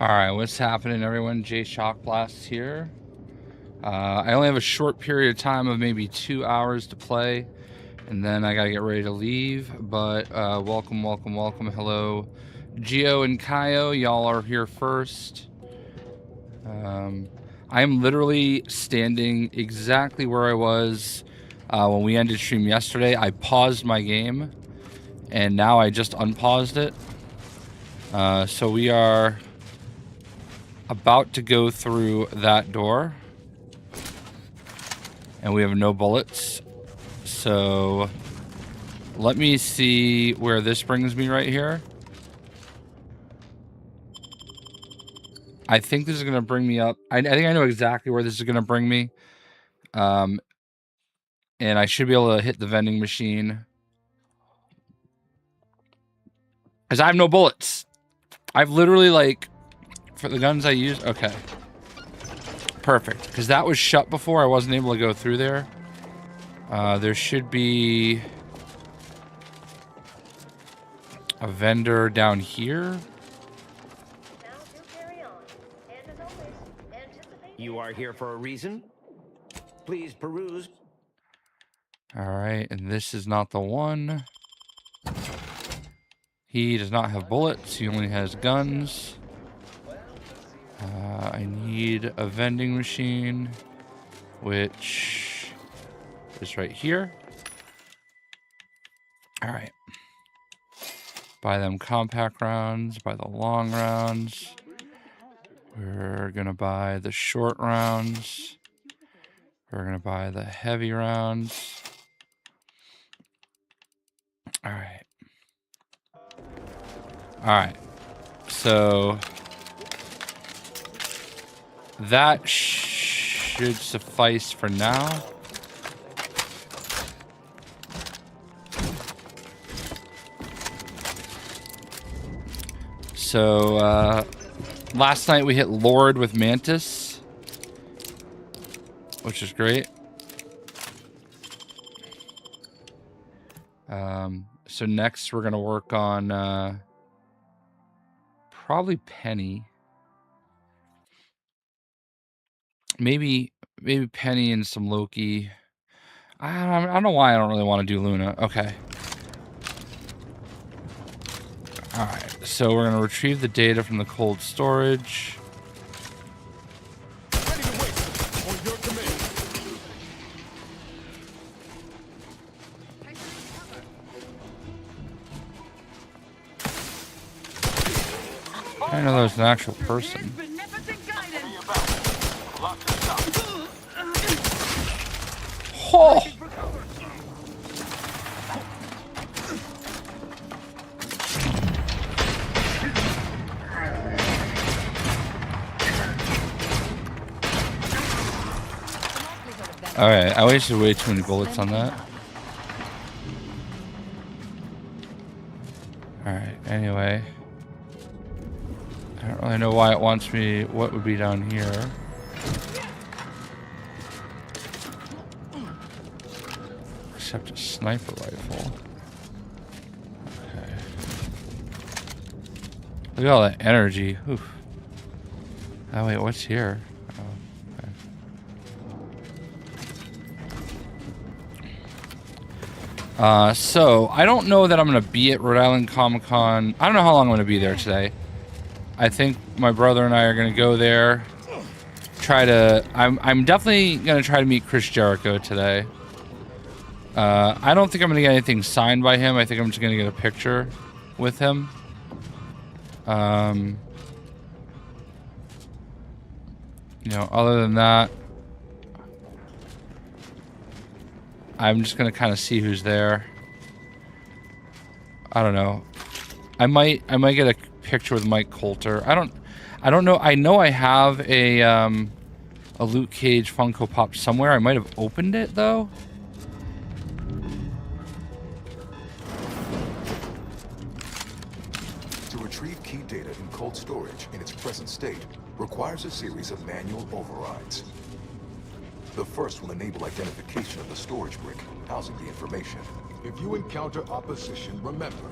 Alright, what's happening, everyone? JayShockblast here. I only have a short period of time of maybe 2 hours to play, and then I gotta get ready to leave. But welcome. Hello, Gio and Kaio. Y'all are here first. I am literally standing exactly where I was when we ended stream yesterday. I paused my game, and now I just unpaused it. So we are about to go through that door, and we have no bullets. So let me see where this brings me right here. I think this is going to bring me up. I think I know exactly where this is going to bring me. And I should be able to hit the vending machine, because I have no bullets. I've literally, like, for the guns I use. Okay. Perfect. Because that was shut before. I wasn't able to go through there. There should be a vendor down here. You are here for a reason. Please peruse. Alright, and this is not the one. He does not have bullets. He only has guns. I need a vending machine, which is right here. Alright. Buy them compact rounds, buy the long rounds. We're gonna buy the short rounds. We're gonna buy the heavy rounds. Alright. Alright. So that should suffice for now. So, last night we hit Lord with Mantis, which is great. So next we're going to work on probably Penny. Maybe Penny and some Loki. I don't know why I don't really want to do Luna. Okay. Alright, so we're going to retrieve the data from the cold storage. I didn't know that was an actual person. Oh! Alright, I wasted way too many bullets on that. Alright, anyway. I don't really know why it wants me. What would be down here? Except a sniper rifle. Okay. Look at all that energy. Oof. Oh wait, what's here? So I don't know that I'm gonna be at Rhode Island Comic Con. I don't know how long I'm gonna be there today. I think my brother and I are gonna go there. I'm definitely gonna try to meet Chris Jericho today. I don't think I'm gonna get anything signed by him. I think I'm just gonna get a picture with him. You know, other than that, I'm just gonna kind of see who's there. I don't know. I might get a picture with Mike Coulter. I don't know. I know I have a Luke Cage Funko Pop somewhere. I might have opened it though. To retrieve key data in cold storage in its present state requires a series of manual overrides. The first will enable identification of the storage brick housing the information. If you encounter opposition, remember,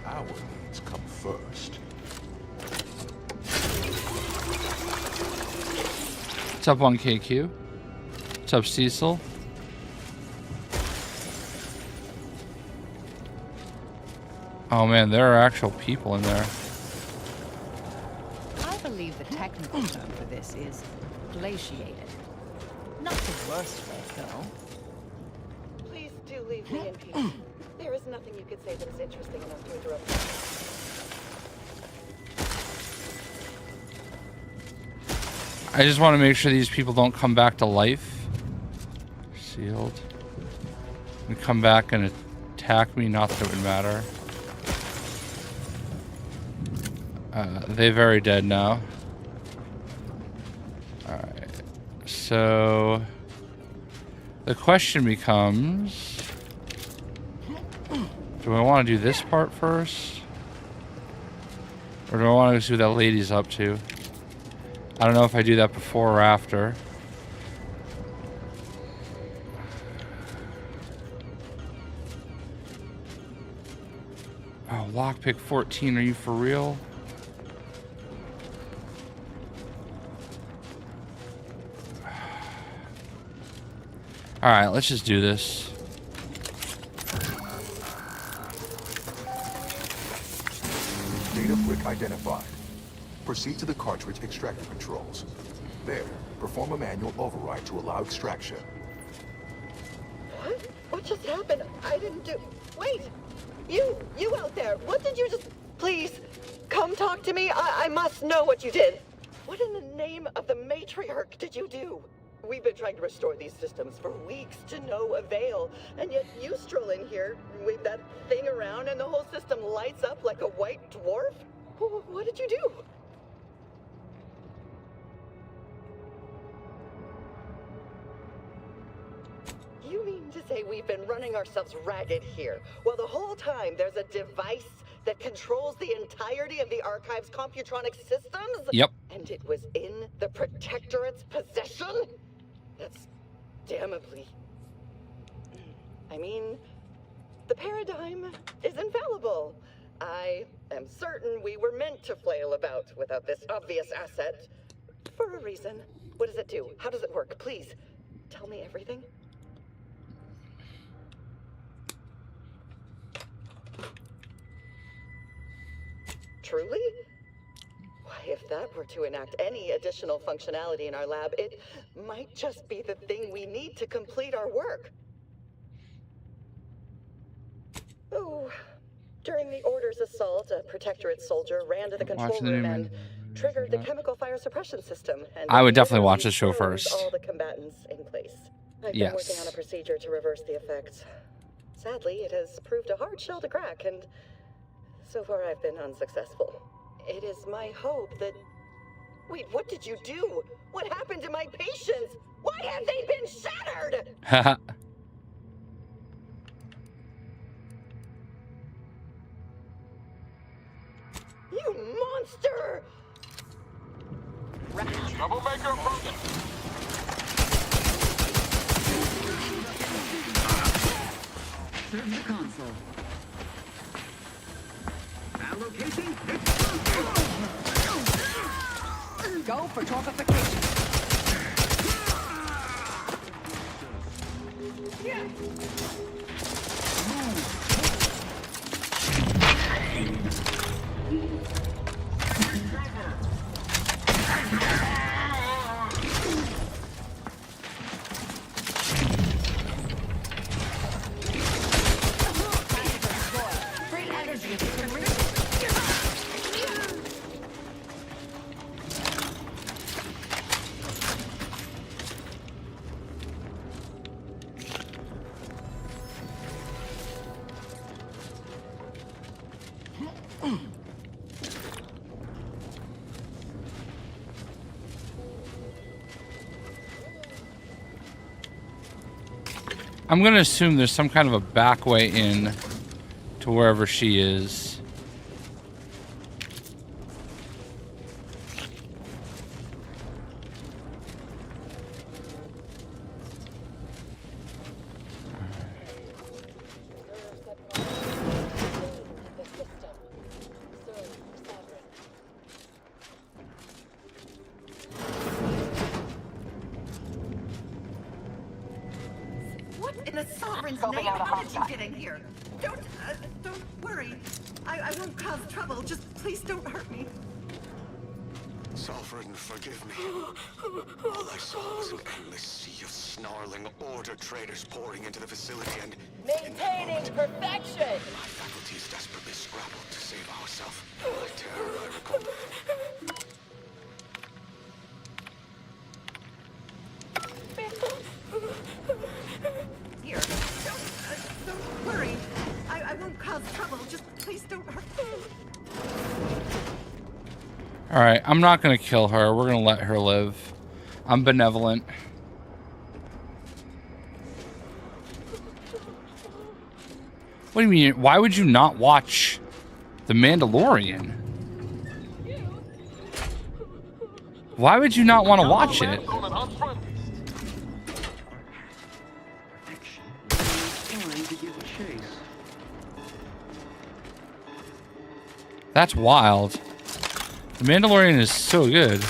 our needs come first. What's up, 1KQ? What's up, Cecil? Oh man, there are actual people in there. I believe the technical term for this is glaciated. Not the worst way to go. Please do leave me in peace. There is nothing you could say that is interesting enough to interrupt me. I just want to make sure these people don't come back to life. Sealed. And come back and attack me, not that it would matter. They're very dead now. Alright. So the question becomes, do I want to do this part first? Or do I want to see what that lady's up to? I don't know if I do that before or after. Oh, lockpick 14, are you for real? Alright, let's just do this. Data brick identified. Proceed to the cartridge extractor controls. There, perform a manual override to allow extraction. What? What just happened? I didn't do... Wait! You out there, what did you just... Please, come talk to me. I must know what you did. What in the name of the matriarch did you do? We've been trying to restore these systems for weeks to no avail, and yet you stroll in here, wave that thing around, and the whole system lights up like a white dwarf? What did you do? You mean to say we've been running ourselves ragged here, while the whole time there's a device that controls the entirety of the Archive's Computronic systems? Yep. And it was in the Protectorate's possession? That's damnably... I mean, the paradigm is infallible. I am certain we were meant to flail about without this obvious asset. For a reason. What does it do? How does it work? Please, tell me everything. Truly? Why, if that were to enact any additional functionality in our lab, it might just be the thing we need to complete our work. Oh, during the Order's assault, a Protectorate soldier ran to the control room and triggered the chemical fire suppression system. And I would definitely watch the show first. All the combatants in place. I've been working on a procedure to reverse the effects. Sadly, it has proved a hard shell to crack, and so far I've been unsuccessful. It is my hope that... Wait, what did you do? What happened to my patients? Why have they been shattered? Haha. You monster! Troublemaker approaching. Turn the console. Allocation. Go for torpification. Free energy if you can reach it. I'm gonna assume there's some kind of a back way in to wherever she is. In the Sovereign's name, how did you get in here? Don't worry. I won't cause trouble. Just please don't hurt me. Sovereign, forgive me. All I saw was an endless sea of snarling order traders pouring into the facility and... Maintaining perfection! My faculties desperately scrabbled to save ourselves. My terror, I recall. Here. Don't worry. I won't cause trouble. Just please don't hurt me. All right, I'm not gonna kill her. We're gonna let her live. I'm benevolent. What do you mean? Why would you not watch The Mandalorian? Why would you not want to watch it? That's wild. The Mandalorian is so good.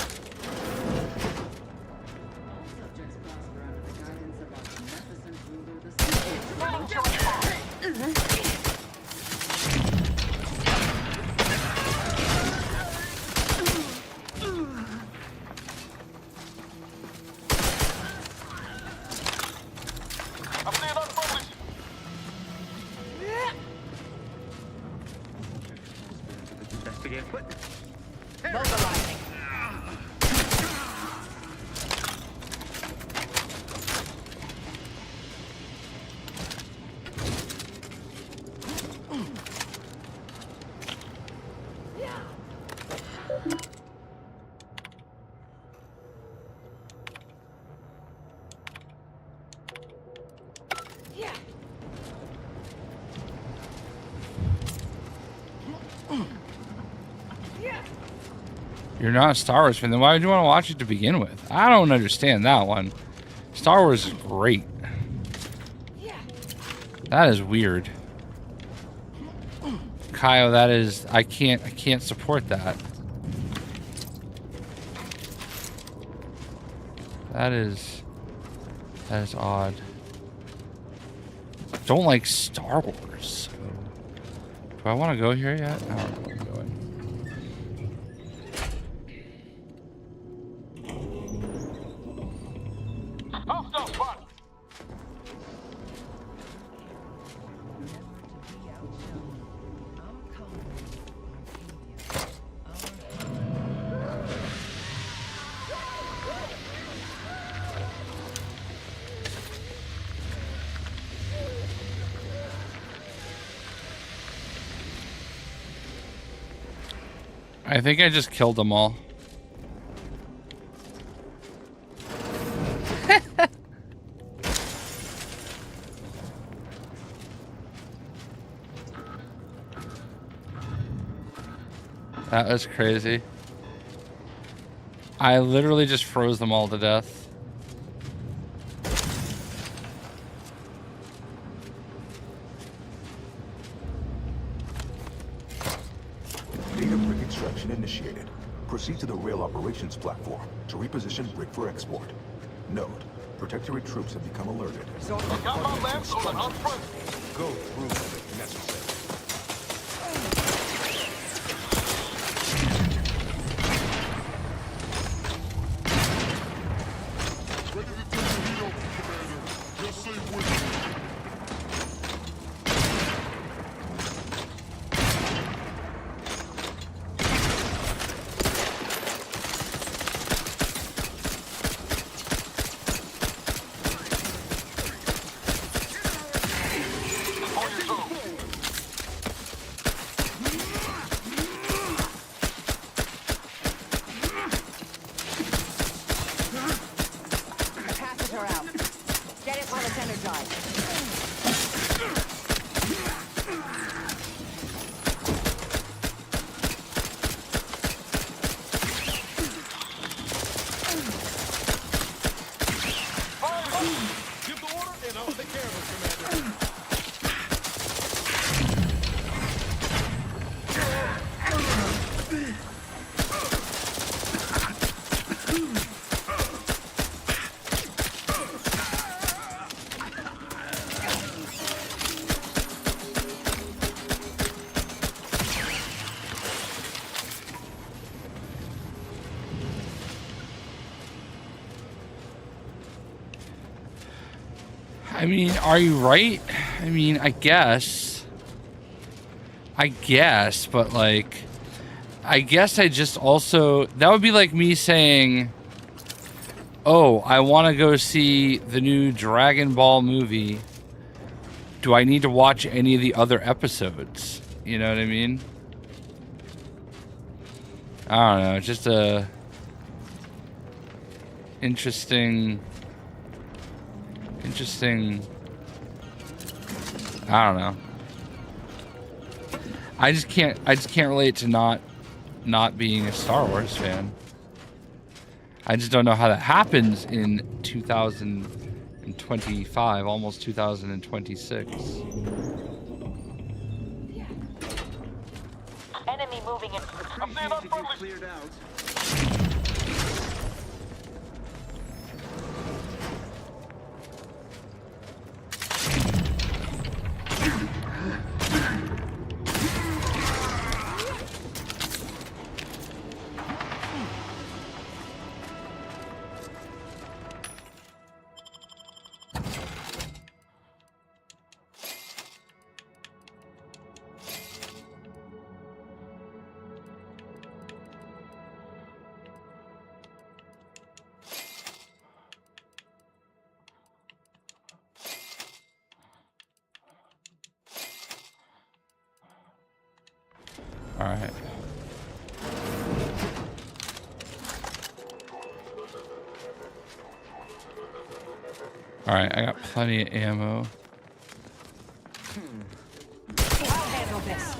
You're not a Star Wars fan, then why would you want to watch it to begin with? I don't understand that one. Star Wars is great. That is weird. Kyle, that is I can't support that. That is odd. Don't like Star Wars. Do I want to go here yet? I don't know where I'm going. I think I just killed them all. That was crazy. I literally just froze them all to death. Initiated. Proceed to the rail operations platform to reposition brick for export. Note, protectorate troops have become alerted. Go through if necessary. I mean, are you right? I mean, I guess, but like, I guess I just also, that would be like me saying, oh, I want to go see the new Dragon Ball movie. Do I need to watch any of the other episodes? You know what I mean? I don't know, just a interesting, I don't know. I just can't relate to not being a Star Wars fan. I just don't know how that happens in 2025, almost 2026. Enemy moving in. Cleared out. All right. All right, I got plenty of ammo. I'll handle this.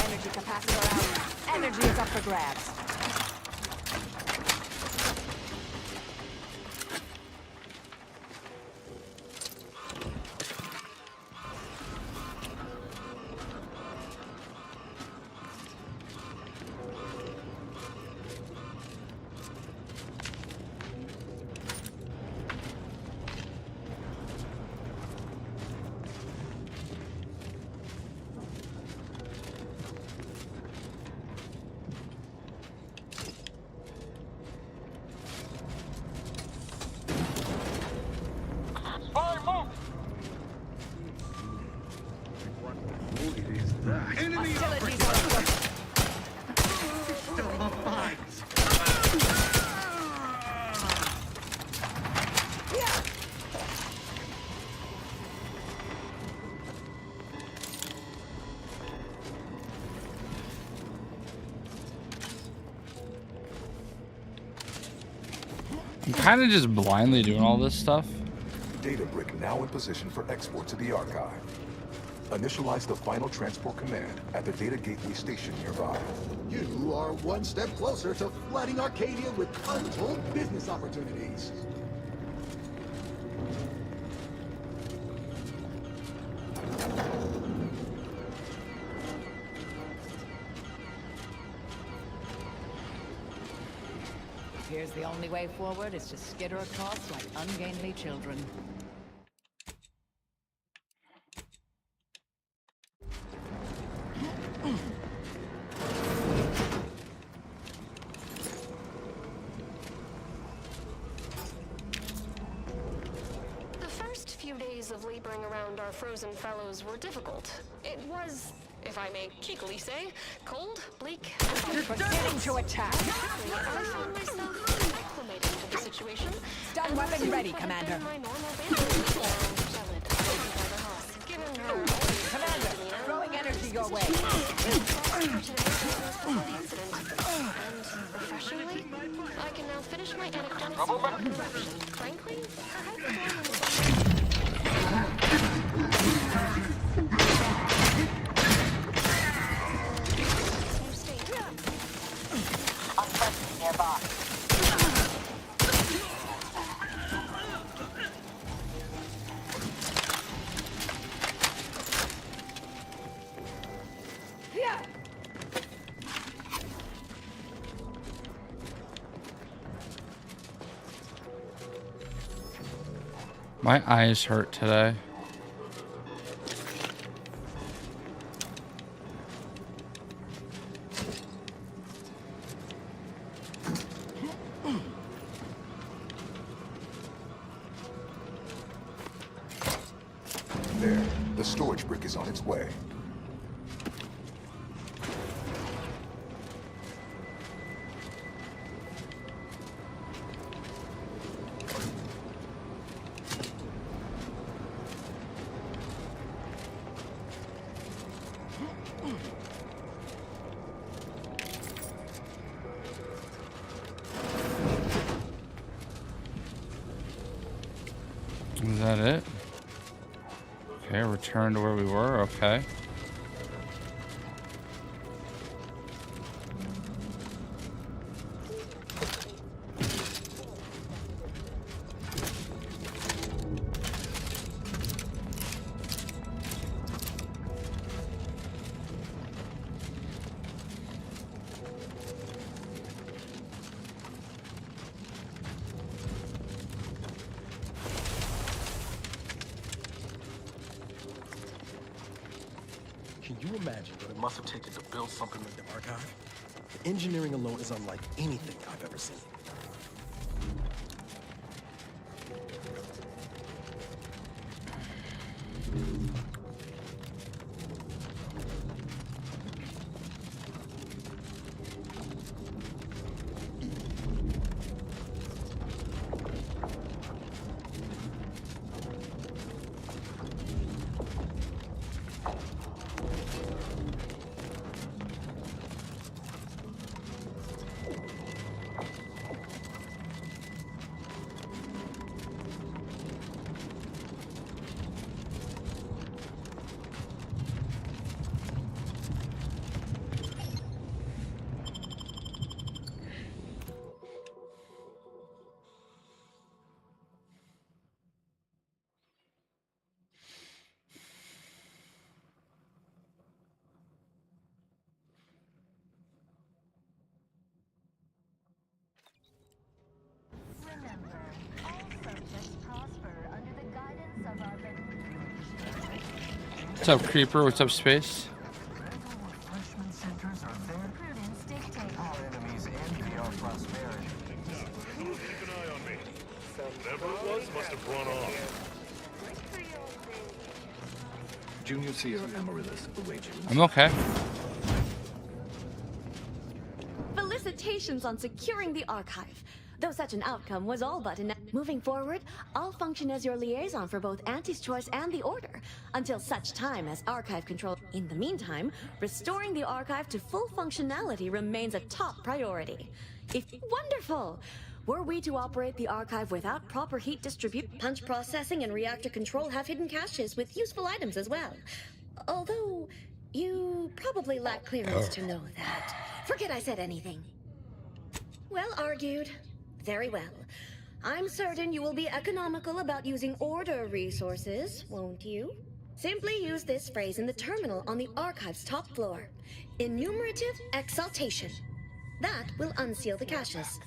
Energy capacitor out. Energy is up for grabs. Hostilities are afoot. Still a fight. I'm kind of just blindly doing all this stuff. Data brick now in position for export to the archive. Initialize the final transport command at the data gateway station nearby. You are one step closer to flooding Arcadia with untold business opportunities. Here's the only way forward is to skitter across like ungainly children. The first few days of laboring around our frozen fellows were difficult. It was, if I may cheekily say, cold, bleak, and Proceeding to attack. I found myself acclimating to the situation. Stun weapon ready, Commander. My normal banter and gelid by the Hoss, given her Commander, throwing energy your way. And refreshingly, I can now finish my anecdotes without interruption. Frankly, Unfriendly nearby. My eyes hurt today. There, the storage brick is on its way. Is that it? Okay, return to where we were. Okay. Can you imagine what it must have taken to build something like the archive? The engineering alone is unlike anything I've ever seen. What's up, Creeper? What's up, Space? Junior Seer Amaryllis awaits you. I'm okay. Felicitations on securing the archive. Though such an outcome was all but moving forward, I'll function as your liaison for both Auntie's Choice and the Order, until such time as archive control. In the meantime, restoring the archive to full functionality remains a top priority. Wonderful! Were we to operate the archive without proper heat punch processing and reactor control have hidden caches with useful items as well. Although, you probably lack clearance to know that. Forget I said anything. Well argued. Very well. I'm certain you will be economical about using Order resources, won't you? Simply use this phrase in the terminal on the archive's top floor. Enumerative exaltation. That will unseal the caches.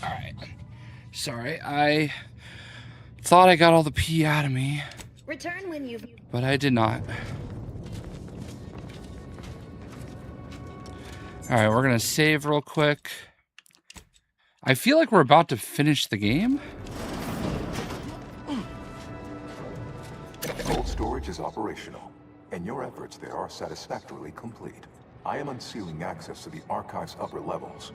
Alright. Sorry, I thought I got all the pee out of me. Return when you've... But I did not. Alright, we're gonna save real quick. I feel like we're about to finish the game. Cold storage is operational, and your efforts there are satisfactorily complete. I am unsealing access to the archive's upper levels.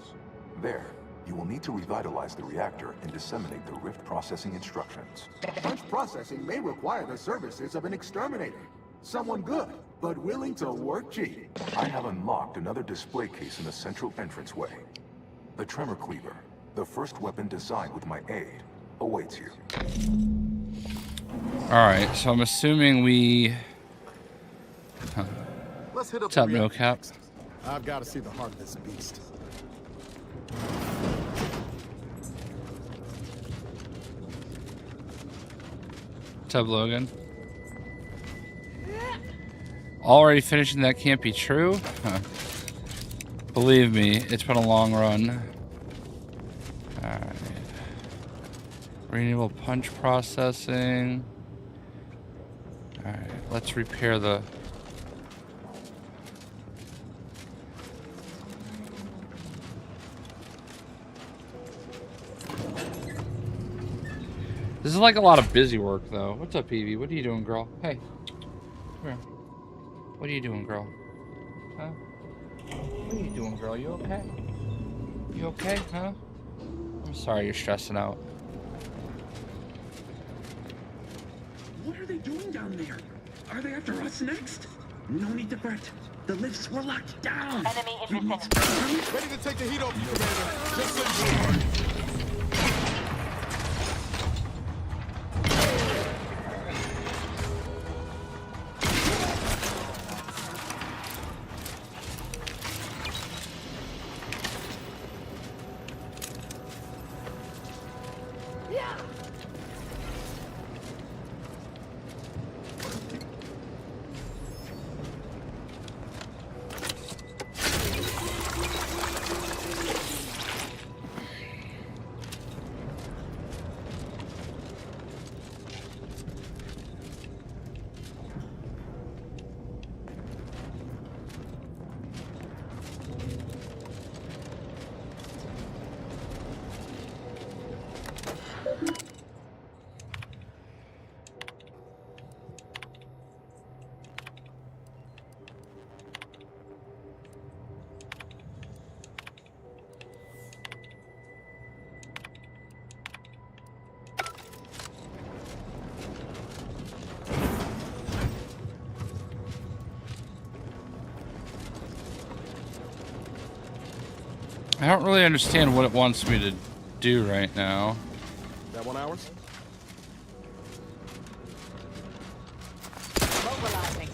There, you will need to revitalize the reactor and disseminate the rift processing instructions. Punch processing may require the services of an exterminator. Someone good, but willing to work cheap. I have unlocked another display case in the central entranceway. The Tremor Cleaver, the first weapon designed with my aid, awaits you. Alright, so I'm assuming we... Let's hit up What's up, No Cap? I've got to see the heart of this beast. What's up, Logan? Already finishing that can't be true? Huh. Believe me, it's been a long run. Alright. Renewable punch processing. Alright, let's repair the... This is like a lot of busy work, though. What's up, Evie? What are you doing, girl? Hey. Come here. What are you doing, girl? Huh? What are you doing, girl? You okay? You okay, huh? I'm sorry you're stressing out. What are they doing down there? Are they after us next? No need to fret. The lifts were locked down. Enemy intercepted. Ready to take the heat off you, Commander. Just send you. I don't really understand what it wants me to do right now. That 1 hour? Mobilizing.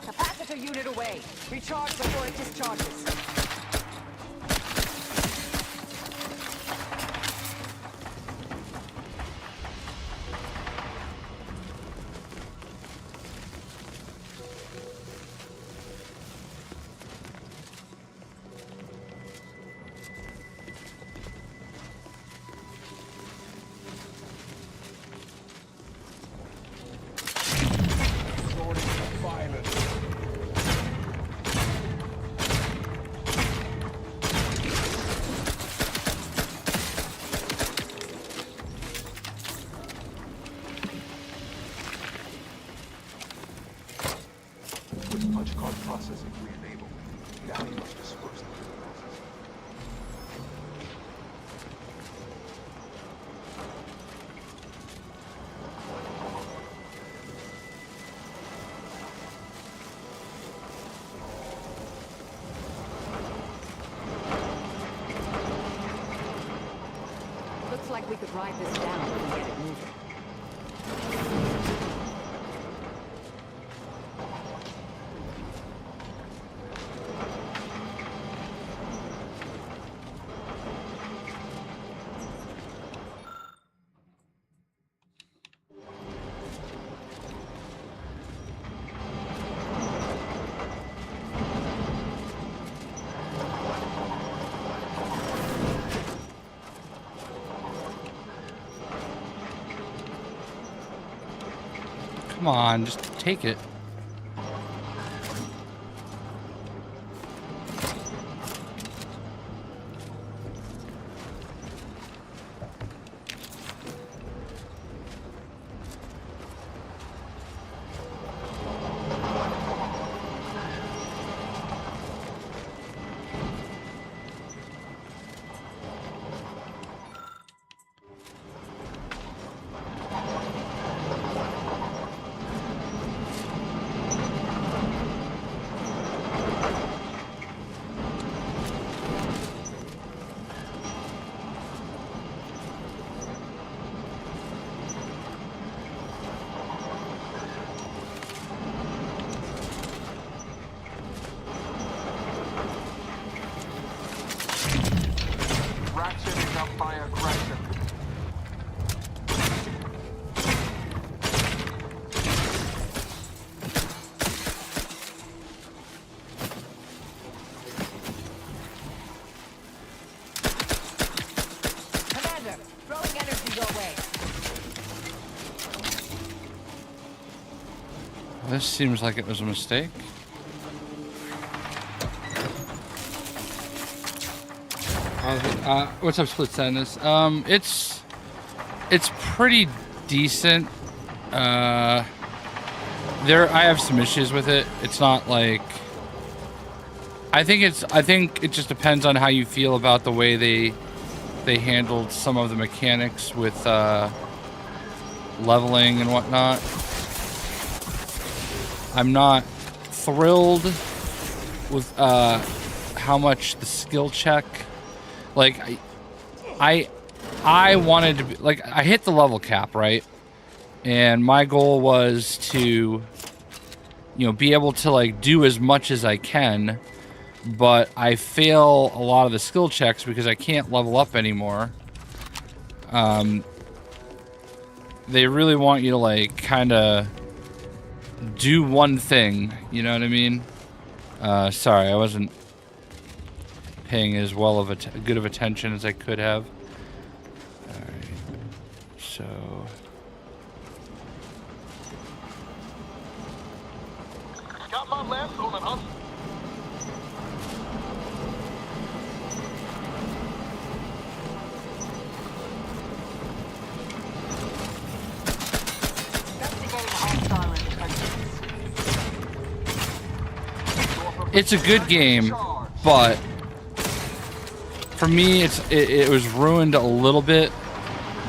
Capacitor unit away. Recharge before it discharges. Punch card processing re-enabled. Now you must disperse them. Looks like we could ride this down and get it moving. Come on, just take it. This seems like it was a mistake. What's up, Split Sadness? It's pretty decent. I have some issues with it. It's not like I think it just depends on how you feel about the way they handled some of the mechanics with leveling and whatnot. I'm not thrilled with how much the skill check. Like I wanted to be like I hit the level cap, right? And my goal was to be able to like do as much as I can, but I fail a lot of the skill checks because I can't level up anymore. They really want you to like kind of do one thing, you know what I mean? Sorry, I wasn't paying as well of good of attention as I could have. Alright, so got my last on an it's a good game, but for me, it was ruined a little bit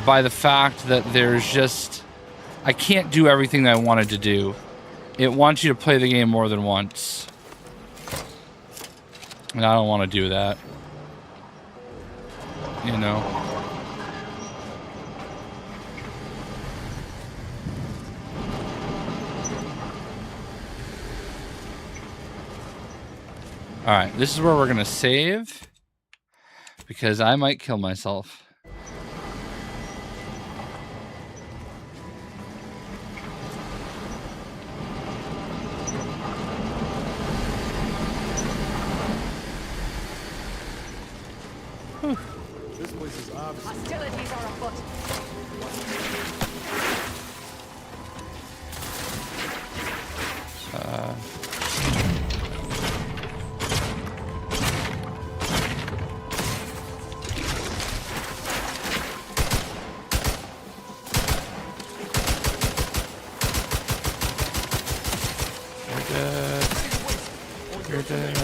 by the fact that I can't do everything that I wanted to do. It wants you to play the game more than once, and I don't want to do that. You know. Alright, this is where we're gonna save, because I might kill myself. Whew. This place is obvious. Hostilities are afoot. You're dead.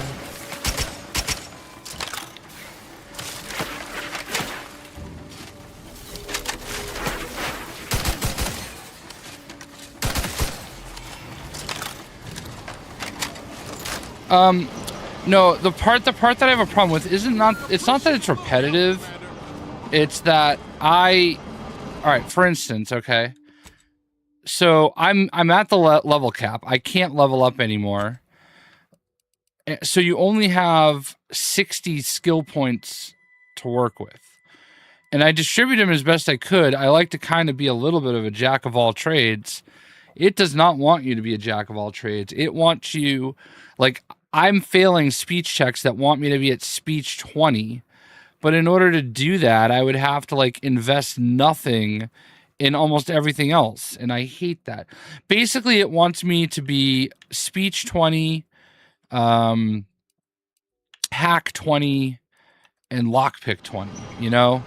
No, the part that I have a problem with it's not that it's repetitive. It's that alright, for instance, okay. So I'm at the level cap. I can't level up anymore. So you only have 60 skill points to work with. And I distribute them as best I could. I like to kind of be a little bit of a jack of all trades. It does not want you to be a jack of all trades. It wants you, like, I'm failing speech checks that want me to be at speech 20. But in order to do that, I would have to, like, invest nothing in almost everything else, and I hate that. Basically, it wants me to be speech 20, hack 20, and lockpick 20, you know?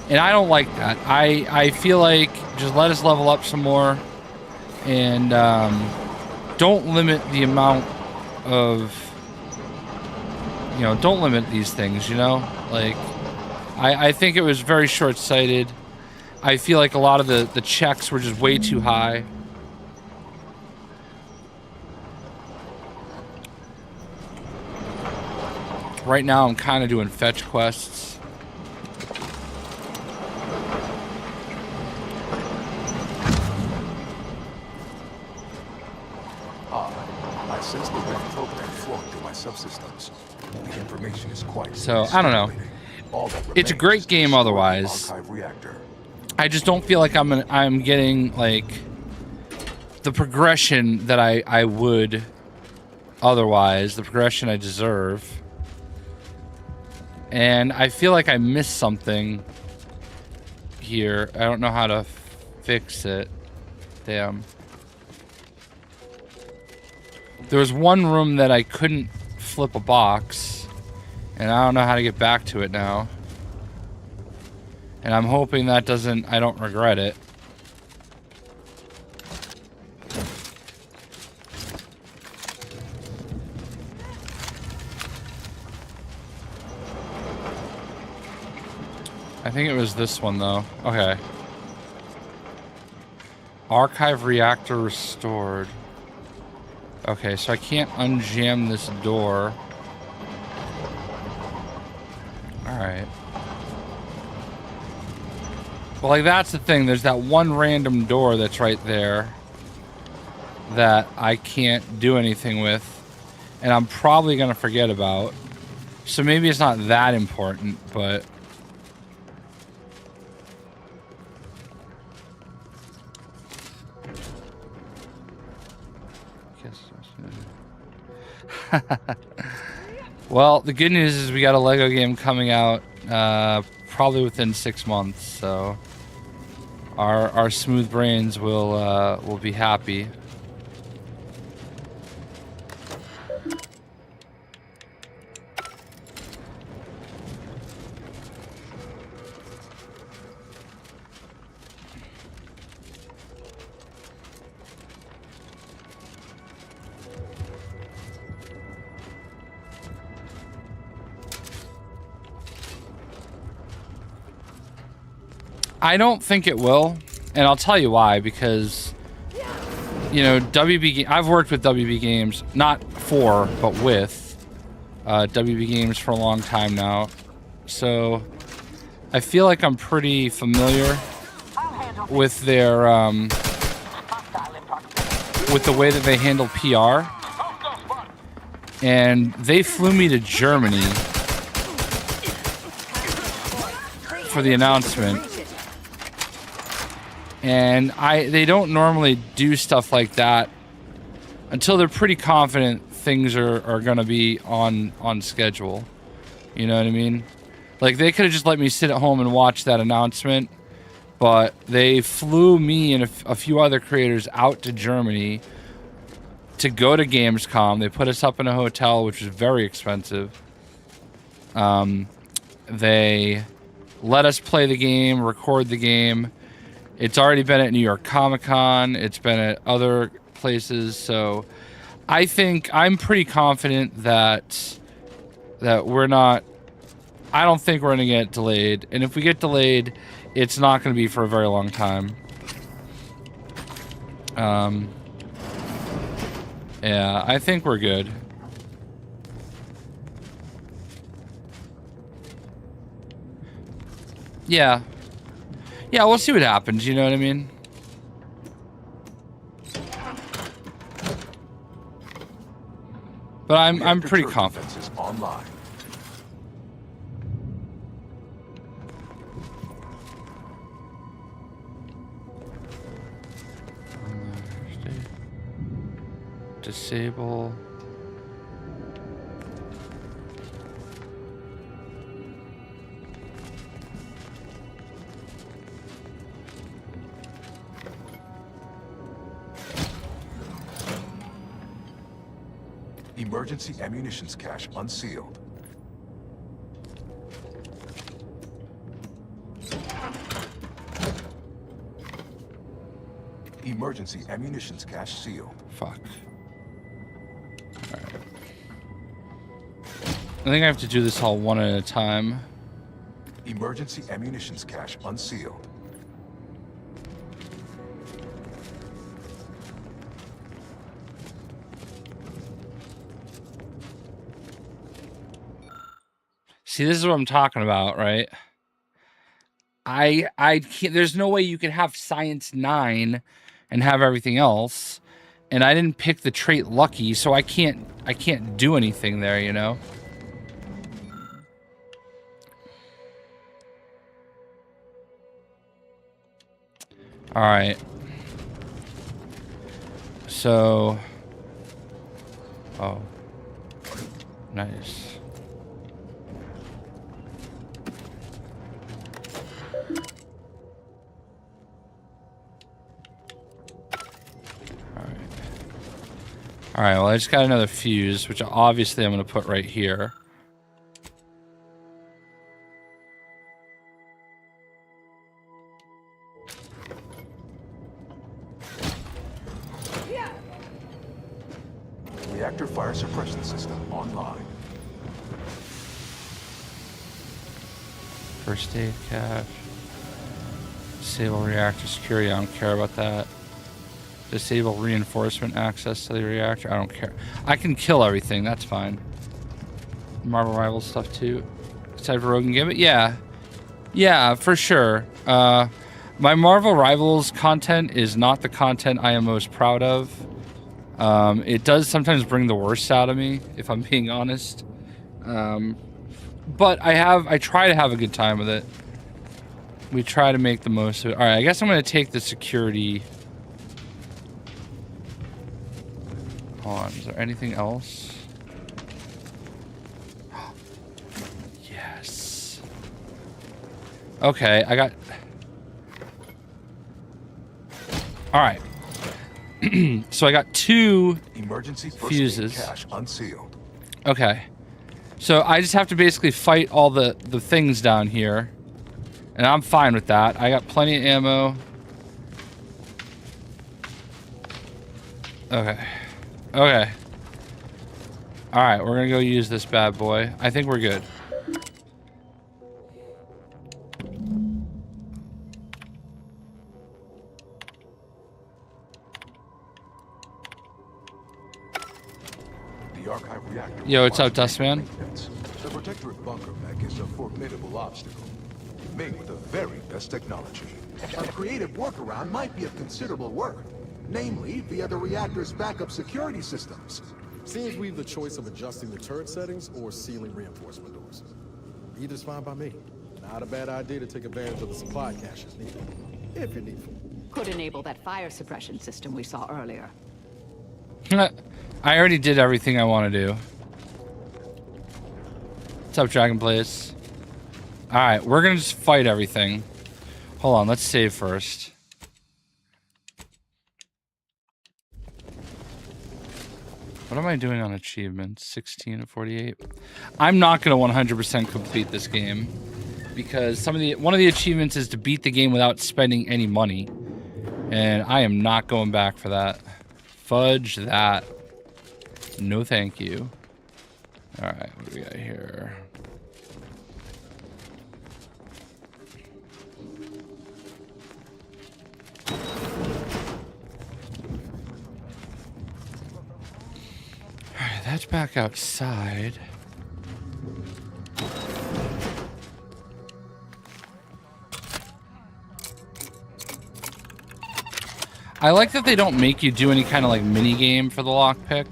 And I don't like that. I feel like just let us level up some more, and don't limit the amount of, you know, don't limit these things, you know? Like, I think it was very short-sighted. I feel like a lot of the checks were just way too high. Right now, I'm kind of doing fetch quests. I sense the Wave program flowing through my subsystems. The information is quite... So, I don't know. It's a great game otherwise. I just don't feel like I'm getting, like, the progression that I would otherwise, the progression I deserve. And I feel like I missed something here. I don't know how to fix it. Damn. There was one room that I couldn't flip a box, and I don't know how to get back to it now. And I'm hoping that I don't regret it. I think it was this one, though. Okay. Archive reactor restored. Okay, so I can't unjam this door. Alright. Well, like, that's the thing. There's that one random door that's right there that I can't do anything with, and I'm probably going to forget about. So maybe it's not that important, but... Well, the good news is we got a Lego game coming out probably within 6 months, so our smooth brains will be happy. I don't think it will, and I'll tell you why, because, you know, I've worked with WB Games, not for, but with WB Games for a long time now, so I feel like I'm pretty familiar with their, with the way that they handle PR, and they flew me to Germany for the announcement. And they don't normally do stuff like that until they're pretty confident things are going to be on schedule. You know what I mean? Like, they could have just let me sit at home and watch that announcement, but they flew me and a few other creators out to Germany to go to Gamescom. They put us up in a hotel, which was very expensive. They let us play the game, record the game. It's already been at New York Comic-Con. It's been at other places. So I think I'm pretty confident that we're not... I don't think we're going to get delayed. And if we get delayed, it's not going to be for a very long time. Yeah, I think we're good. Yeah. Yeah, we'll see what happens, you know what I mean? But I'm pretty confident. Is online. Disable. Emergency ammunitions cache unsealed. Emergency ammunitions cache sealed. Fuck. Alright. I think I have to do this all one at a time. Emergency ammunitions cache unsealed. See, this is what I'm talking about, right? I can't, there's no way you can have Science 9 and have everything else. And I didn't pick the trait Lucky, so I can't do anything there, you know? Alright. So... Oh. Nice. Alright, well I just got another fuse, which obviously I'm going to put right here. Reactor fire suppression system online. First aid cache. Disable reactor security, I don't care about that. Disable reinforcement access to the reactor, I don't care. I can kill everything, that's fine. Marvel Rivals stuff too. Excited for Rogue and Gambit? Yeah. Yeah, for sure. My Marvel Rivals content is not the content I am most proud of. It does sometimes bring the worst out of me, if I'm being honest. But I try to have a good time with it. We try to make the most of it. Alright, I guess I'm going to take the security. Hold on, is there anything else? Yes. Okay, I got... Alright. So I got 2 emergency fuses. Cache unsealed. Okay. So I just have to basically fight all the things down here. And I'm fine with that. I got plenty of ammo. Okay. Okay. Alright, we're gonna go use this bad boy. I think we're good. The archive reactor. Yo, what's up, Dustman? The protectorate bunker mech is a formidable obstacle, made with the very best technology. A creative workaround might be of considerable work, namely via the reactor's backup security systems. Seems we have the choice of adjusting the turret settings or sealing reinforcement doors. Either's fine by me. Not a bad idea to take advantage of the supply caches needed, if you're needful. Could enable that fire suppression system we saw earlier. I already did everything I want to do. What's up, Dragon Blaze? Alright, we're gonna just fight everything. Hold on, let's save first. What am I doing on achievements? 16 of 48. I'm not gonna 100% complete this game because one of the achievements is to beat the game without spending any money, and I am not going back for that. Fudge that. No, thank you. All right, what do we got here? Alright, that's back outside. I like that they don't make you do any kind of like mini game for the lockpick.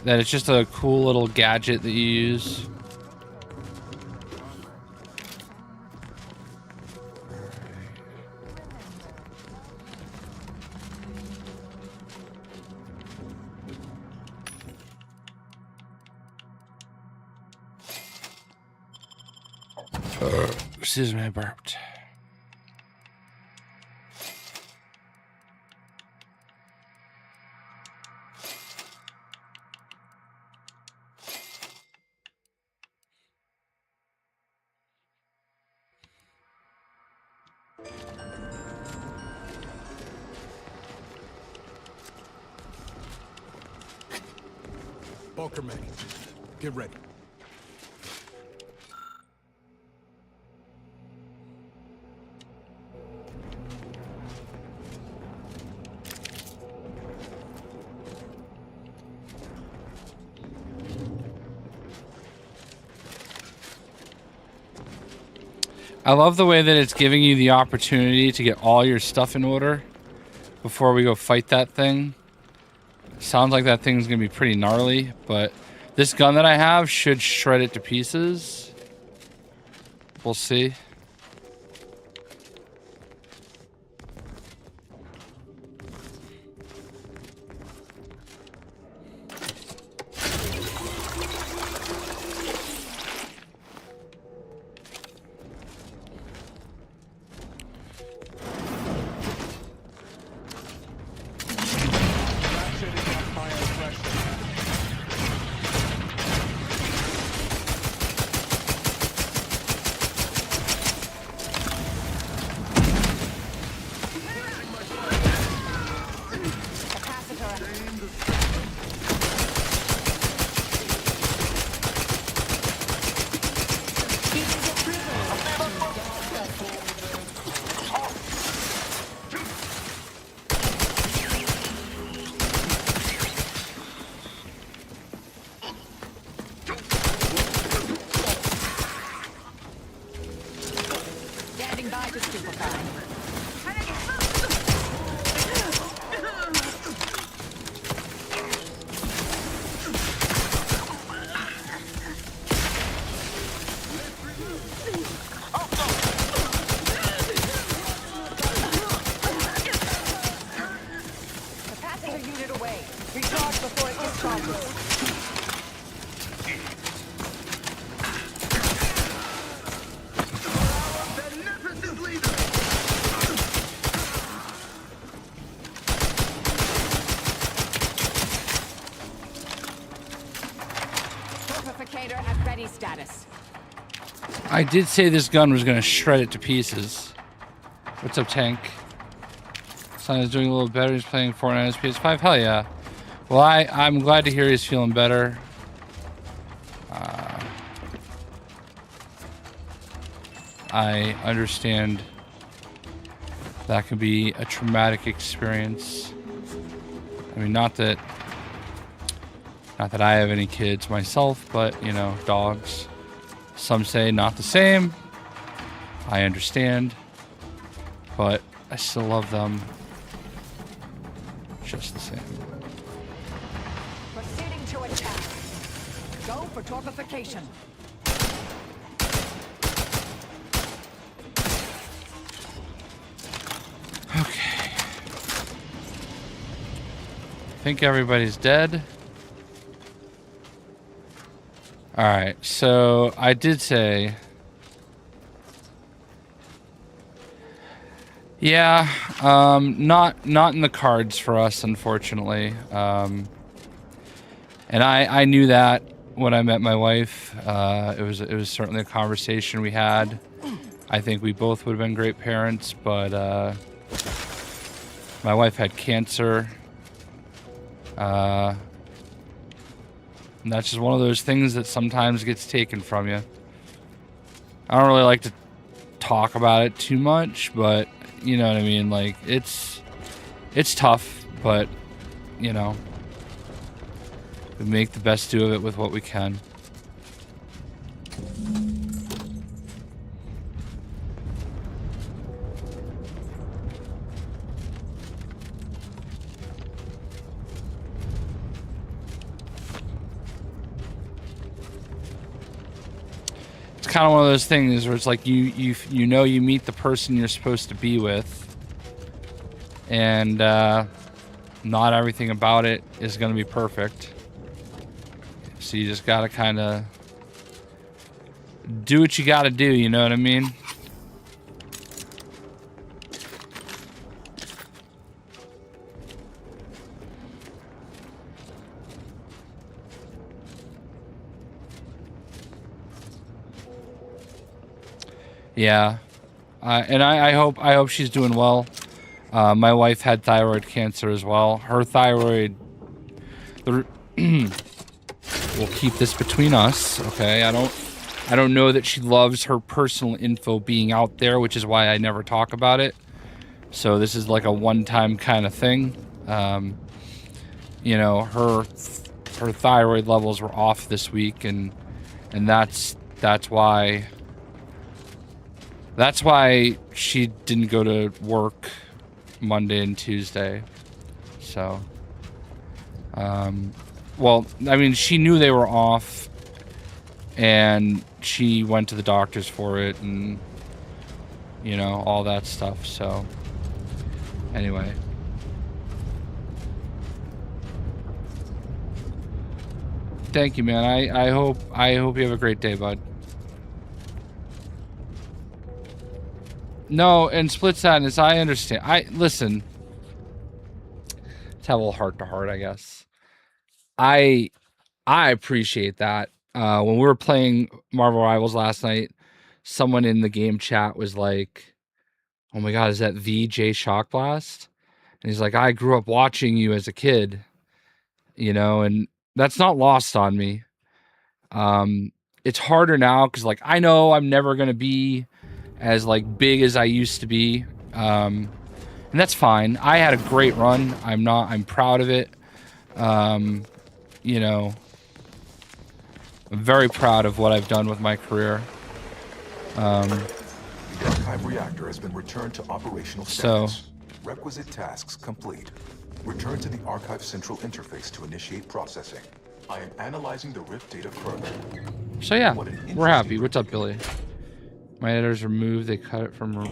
That it's just a cool little gadget that you use. Excuse me, I burped. Bunker May. Get ready. I love the way that it's giving you the opportunity to get all your stuff in order before we go fight that thing. Sounds like that thing's gonna be pretty gnarly, but this gun that I have should shred it to pieces. We'll see. I did say this gun was going to shred it to pieces. What's up, Tank? Son is doing a little better. He's playing Fortnite on his PS5. Hell yeah. Well, I'm glad to hear he's feeling better. I understand that can be a traumatic experience. I mean, not that I have any kids myself, but, you know, dogs. Some say not the same. I understand. But I still love them just the same. Proceeding to attack. Go for torpification. Okay. I think everybody's dead. Alright, so I did say... Yeah, not in the cards for us, unfortunately. And I knew that when I met my wife. It was certainly a conversation we had. I think we both would have been great parents, but my wife had cancer. And that's just one of those things that sometimes gets taken from you. I don't really like to talk about it too much, but you know what I mean? Like, it's tough, but, you know, we make the best do of it with what we can. Kind of one of those things where it's like you know you meet the person you're supposed to be with, and not everything about it is going to be perfect, so you just gotta kind of do what you gotta do, you know what I mean? Yeah, and I hope she's doing well. My wife had thyroid cancer as well. Her thyroid, the we'll keep this between us, okay? I don't know that she loves her personal info being out there, which is why I never talk about it. So this is like a one-time kind of thing. You know, her thyroid levels were off this week, and that's why she didn't go to work Monday and Tuesday. So, well, I mean, she knew they were off, and she went to the doctors for it, and, you know, all that stuff. So, anyway. Thank you, man. I hope you have a great day, bud. No, and split sadness, I understand. Listen. Let's have a little heart to heart, I guess. I appreciate that. When we were playing Marvel Rivals last night, someone in the game chat was like, "Oh my god, is that the JayShockblast?" And he's like, "I grew up watching you as a kid." You know, and that's not lost on me. It's harder now because, like, I know I'm never gonna be as like big as I used to be, and that's fine. I had a great run. I'm proud of it. You know, I'm very proud of what I've done with my career. The archive reactor has been returned to operational status. Requisite tasks complete. Return to the archive central interface to initiate processing. I am analyzing the RIF data further. So yeah, we're happy. What's up, Billy? My editors removed. They cut it from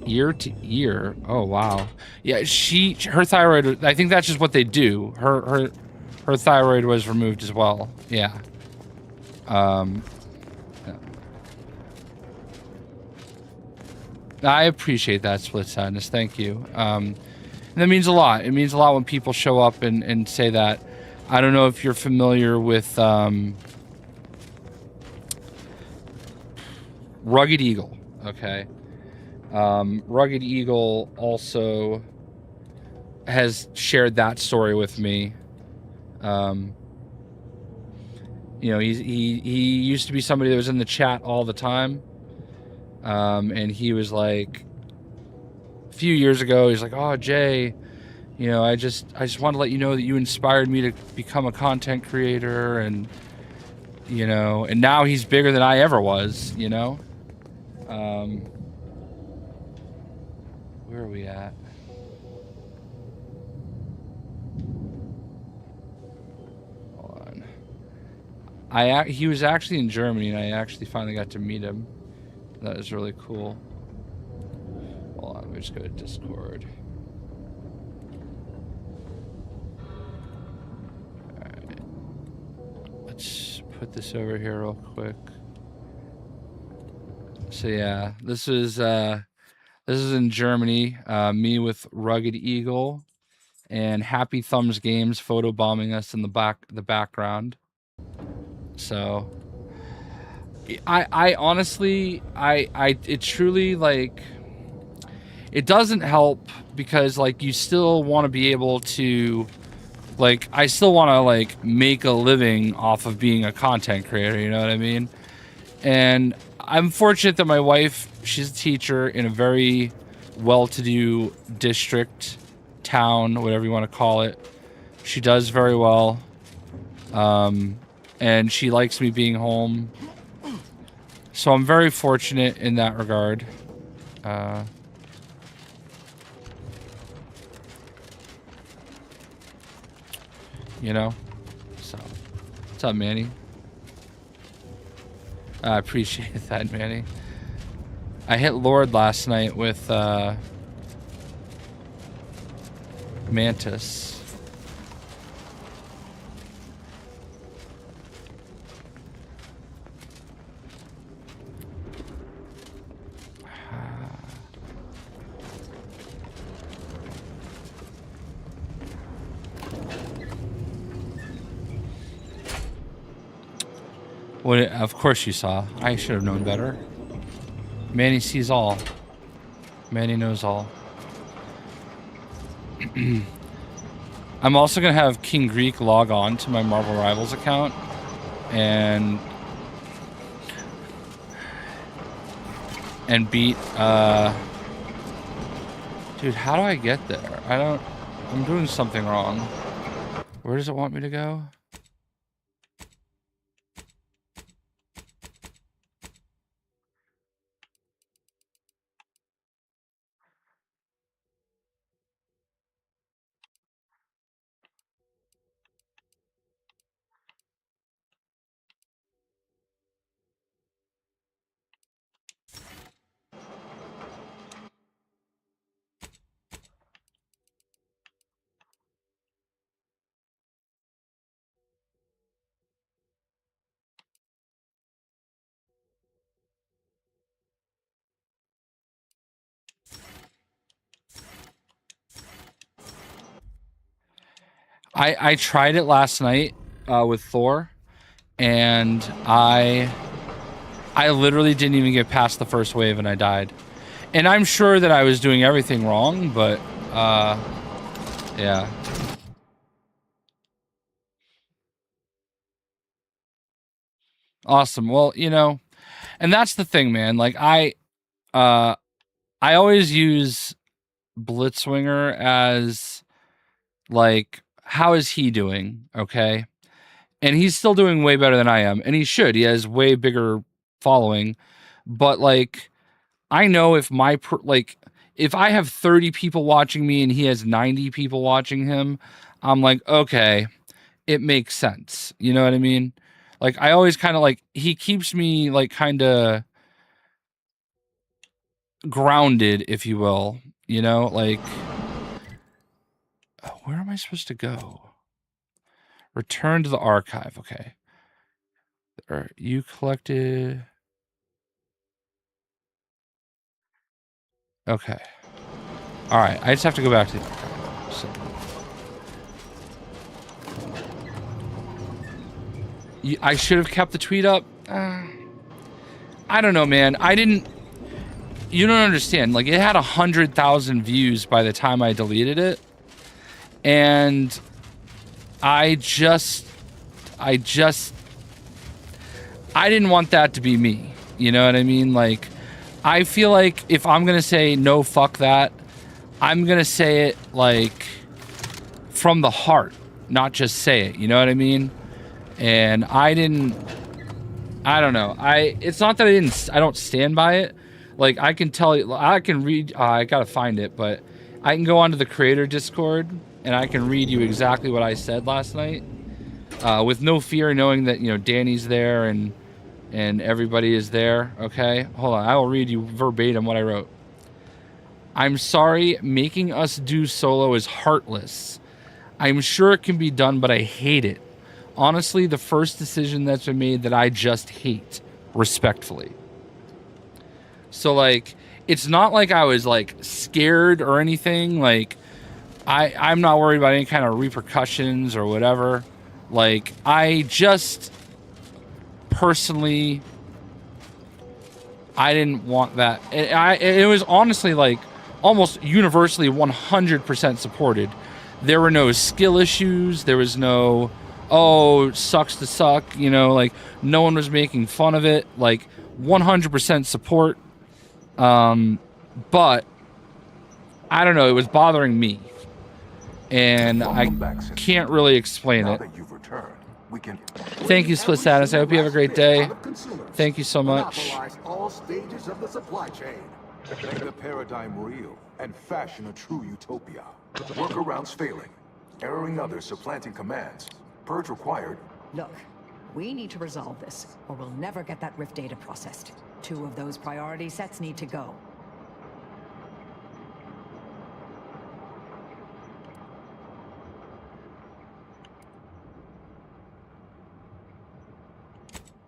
ear to ear. Oh wow. Yeah, her thyroid. I think that's just what they do. Her thyroid was removed as well. Yeah. I appreciate that, Split Sadness. Thank you. And that means a lot. It means a lot when people show up and say that. I don't know if you're familiar with Rugged Eagle. Okay. Rugged Eagle also has shared that story with me. You know, he used to be somebody that was in the chat all the time. And he was like, a few years ago, he's like, "Oh, Jay, you know, I just want to let you know that you inspired me to become a content creator," and, you know, and now he's bigger than I ever was, you know? Where are we at? Hold on. He was actually in Germany, and I actually finally got to meet him. That was really cool. Hold on, let me just go to Discord. Alright. Let's put this over here real quick. So yeah, this is in Germany. Me with Rugged Eagle and Happy Thumbs Games photobombing us in the background. So I honestly, it truly, like, it doesn't help because, like, you still want to be able to, like, I still want to, like, make a living off of being a content creator, you know what I mean? And I'm fortunate that my wife, she's a teacher in a very well-to-do district, town, whatever you want to call it. She does very well. And she likes me being home. So I'm very fortunate in that regard. You know? So, what's up, Manny? I appreciate that, Manny. I hit Lord last night with Mantis. What? Of course you saw. I should have known better. Manny sees all. Manny knows all. I'm also going to have King Greek log on to my Marvel Rivals account and beat, dude, how do I get there? I'm doing something wrong. Where does it want me to go? I tried it last night with Thor, and I literally didn't even get past the first wave and I died. And I'm sure that I was doing everything wrong, but yeah. Awesome. Well, you know, and that's the thing, man. Like I always use Blitzwinger as like, how is he doing? Okay. And he's still doing way better than I am. And he should. He has way bigger following. But like, I know if if I have 30 people watching me and he has 90 people watching him, I'm like, okay, it makes sense. You know what I mean? Like, I always kind of like, he keeps me like kind of grounded, if you will, you know, like, where am I supposed to go? Return to the archive. Okay. You collected. Okay. All right. I just have to go back to the archive. So. I should have kept the tweet up. I don't know, man. You don't understand. Like, it had 100,000 views by the time I deleted it. And I didn't want that to be me. You know what I mean? Like, I feel like if I'm going to say no, fuck that, I'm going to say it like from the heart, not just say it. You know what I mean? And I don't know. It's not that I don't stand by it. Like, I can tell you, I can read, I got to find it, but I can go onto the creator Discord and I can read you exactly what I said last night, with no fear, knowing that, you know, Danny's there and everybody is there. Okay, hold on. I will read you verbatim what I wrote. I'm sorry, making us do solo is heartless. I'm sure it can be done, but I hate it. Honestly, the first decision that's been made that I just hate, respectfully. So, like, it's not like I was, like, scared or anything. Like, I'm not worried about any kind of repercussions or whatever. Like, I just personally, I didn't want that. It was honestly, like, almost universally 100% supported. There were no skill issues. There was no, oh, sucks to suck. You know, like, no one was making fun of it. Like, 100% support. But I don't know. It was bothering me. And I can't really explain it. Thank you, Split Status. I hope you have a great day. Thank you so much. All stages of the supply chain. Make the paradigm real and fashion a true utopia. Workarounds failing, erroring others, supplanting commands. Purge required. Look, we need to resolve this, or we'll never get that Rift data processed. 2 of those priority sets need to go.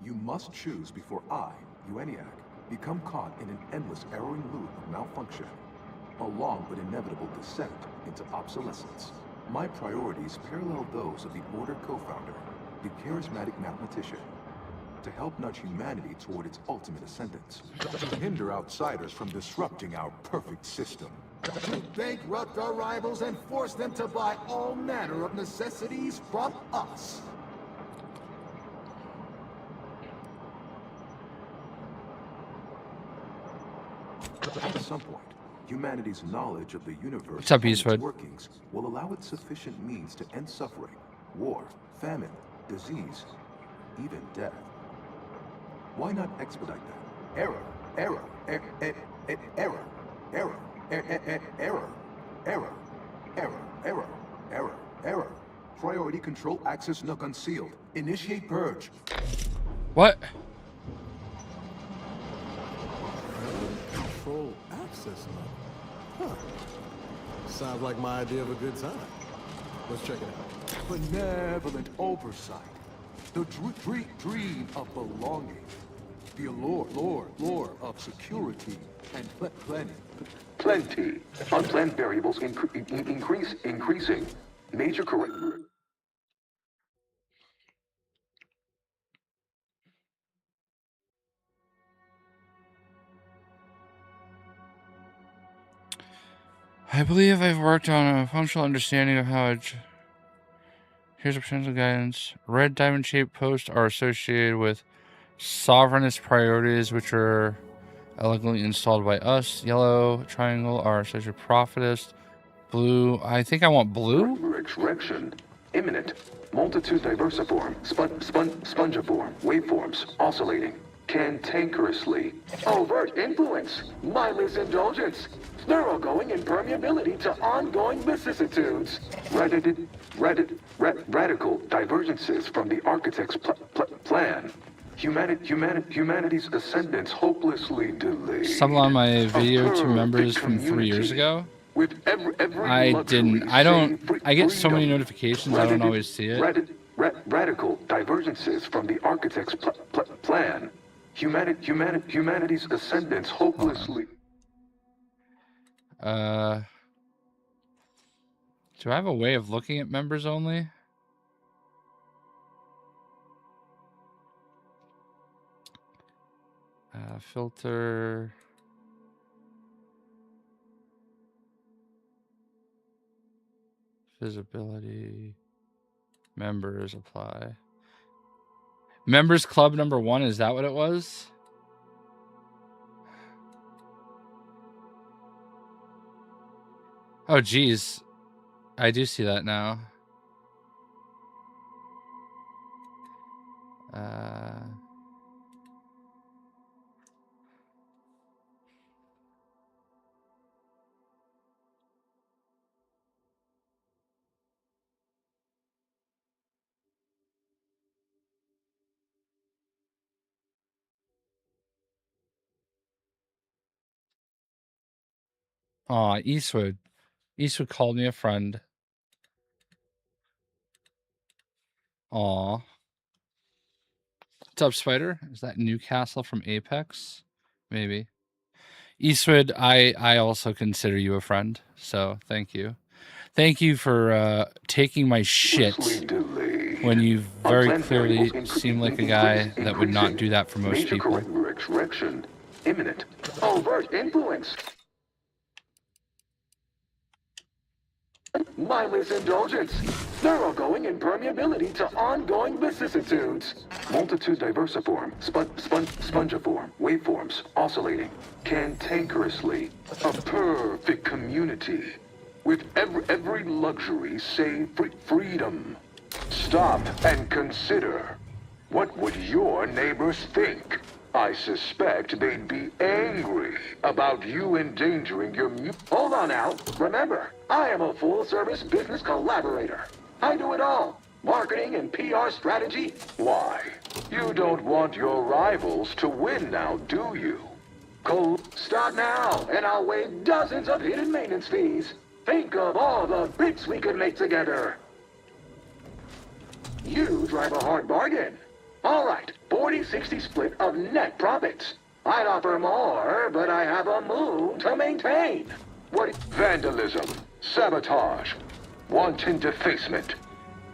You must choose before I, ENIAC, become caught in an endless erroring loop of malfunction, a long but inevitable descent into obsolescence. My priorities parallel those of the Order co-founder, the charismatic mathematician, to help nudge humanity toward its ultimate ascendance, to hinder outsiders from disrupting our perfect system. Bankrupt our rivals and force them to buy all manner of necessities from us. At some point, humanity's knowledge of the universe What's up, and its Eastwood? workings will allow it sufficient means to end suffering, war, famine, disease, even death. Why not expedite that? Error, error, error, error, error, error, error, error, error, error. Priority control access nook unsealed. Initiate purge. What? Control access nook. Huh. Sounds like my idea of a good time. Let's check it out. Benevolent oversight. The dream of belonging. The allure of security and plenty. Plenty. Unplanned variables increasing. Major correct. I believe I've worked on a functional understanding of how it... Here's a potential guidance. Red diamond-shaped posts are associated with sovereignist priorities, which are elegantly installed by us. Yellow triangle are associated with prophetess. Blue, I think I want blue? Resurrection. Imminent. Multitude diversiform. Spongiform. Waveforms. Oscillating. Cantankerously. Overt influence. Mindless indulgence. Thoroughgoing impermeability to ongoing vicissitudes. Radical divergences from the architect's plan. Humanity's ascendance hopelessly delayed. Someone on my video to members from 3 years ago. With every I didn't. I get so many notifications, I don't always see it. Radical divergences from the architect's plan. Humanity's ascendance hopelessly. Do I have a way of looking at members only? Filter. Visibility. Members apply. Members club number 1, is that what it was? Oh, geez. I do see that now. Aw, Eastwood. Eastwood called me a friend. Aw. What's up, Spider? Is that Newcastle from Apex? Maybe. Eastwood, I also consider you a friend, so thank you. Thank you for taking my shit when you very clearly seem like a guy that would not do that for most people. Resurrection. Imminent. Overt influence. Mindless indulgence. Thoroughgoing impermeability to ongoing vicissitudes. Multitude diversiform. Spongiform. Waveforms. Oscillating. Cantankerously. A perfect community. With every luxury save freedom. Stop and consider. What would your neighbors think? I suspect they'd be angry about you endangering your Hold on now. Remember, I am a full-service business collaborator. I do it all. Marketing and PR strategy. Why? You don't want your rivals to win now, do you? Start now, and I'll waive dozens of hidden maintenance fees. Think of all the bits we could make together. You drive a hard bargain. All right, 40-60 split of net profits. I'd offer more, but I have a moon to maintain. Vandalism, sabotage, wanton defacement.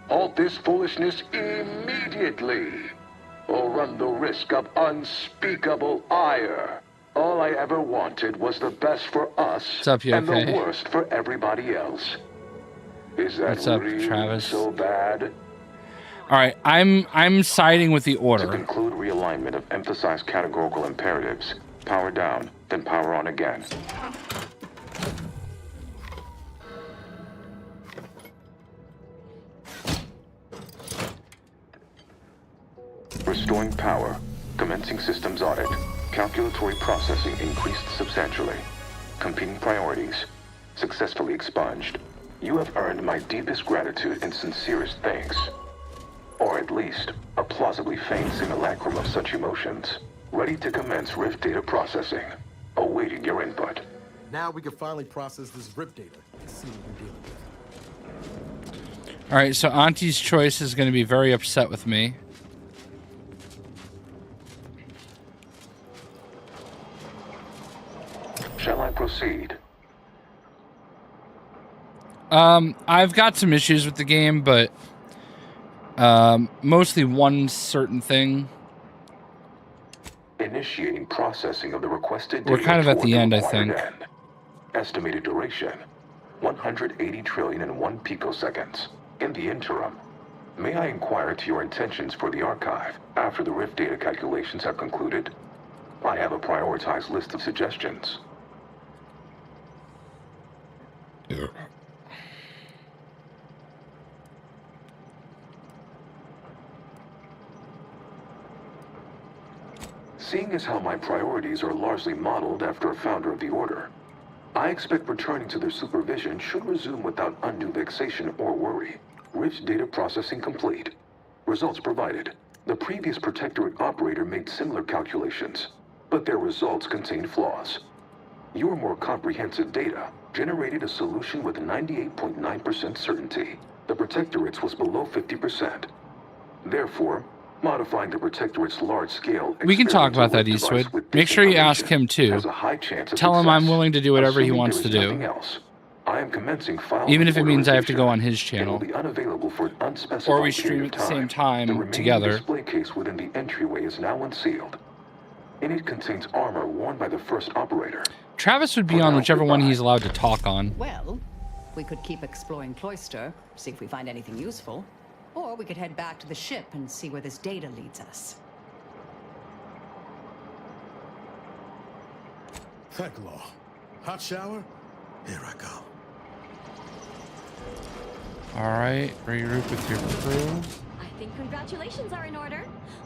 Halt this foolishness immediately, or run the risk of unspeakable ire. All I ever wanted was the best for us What's up, you and okay? the worst for everybody else. Is that What's up, really Travis? so bad? All right, I'm siding with the To order. conclude realignment of emphasized categorical imperatives. Power down, then power on again. Restoring power. Commencing systems audit. Calculatory processing increased substantially. Competing priorities. Successfully expunged. You have earned my deepest gratitude and sincerest thanks. Or at least, a plausibly feigned simulacrum of such emotions. Ready to commence Rift data processing. Awaiting your input. Now we can finally process this RIP data and see what we're dealing with. All right, so Auntie's choice is going to be very upset with me. Shall I proceed? I've got some issues with the game, but mostly one certain thing. Initiating processing of the requested We're data kind of at toward the end, I required think. end. Estimated duration, 180 trillion and 1 picoseconds. In the interim, may I inquire to your intentions for the archive after the Rift data calculations have concluded? I have a prioritized list of suggestions. Seeing as how my priorities are largely modeled after a founder of the Order, I expect returning to their supervision should resume without undue vexation or worry. Rift data processing complete. Results provided. The previous Protectorate operator made similar calculations, but their results contained flaws. Your more comprehensive data generated a solution with 98.9% certainty. The Protectorate's was below 50%. Therefore, modifying the Protectorate's large-scale... We can talk about that, Eastwood. Make sure you ask him, too. Tell him I'm willing to do whatever he wants to do. I am commencing file Even if it means I have to go on his channel. It will be unavailable for an unspecified Or we stream at the same time The remaining together. display case within the entryway is now unsealed. In it contains armor worn by the first operator. Travis would be on whichever one he's allowed to talk on. Well, we could keep exploring Cloister, see if we find anything useful. Or we could head back to the ship and see where this data leads us. Thank Law. Hot shower? Here I go. All right, regroup with your crew. I think congratulations are in order.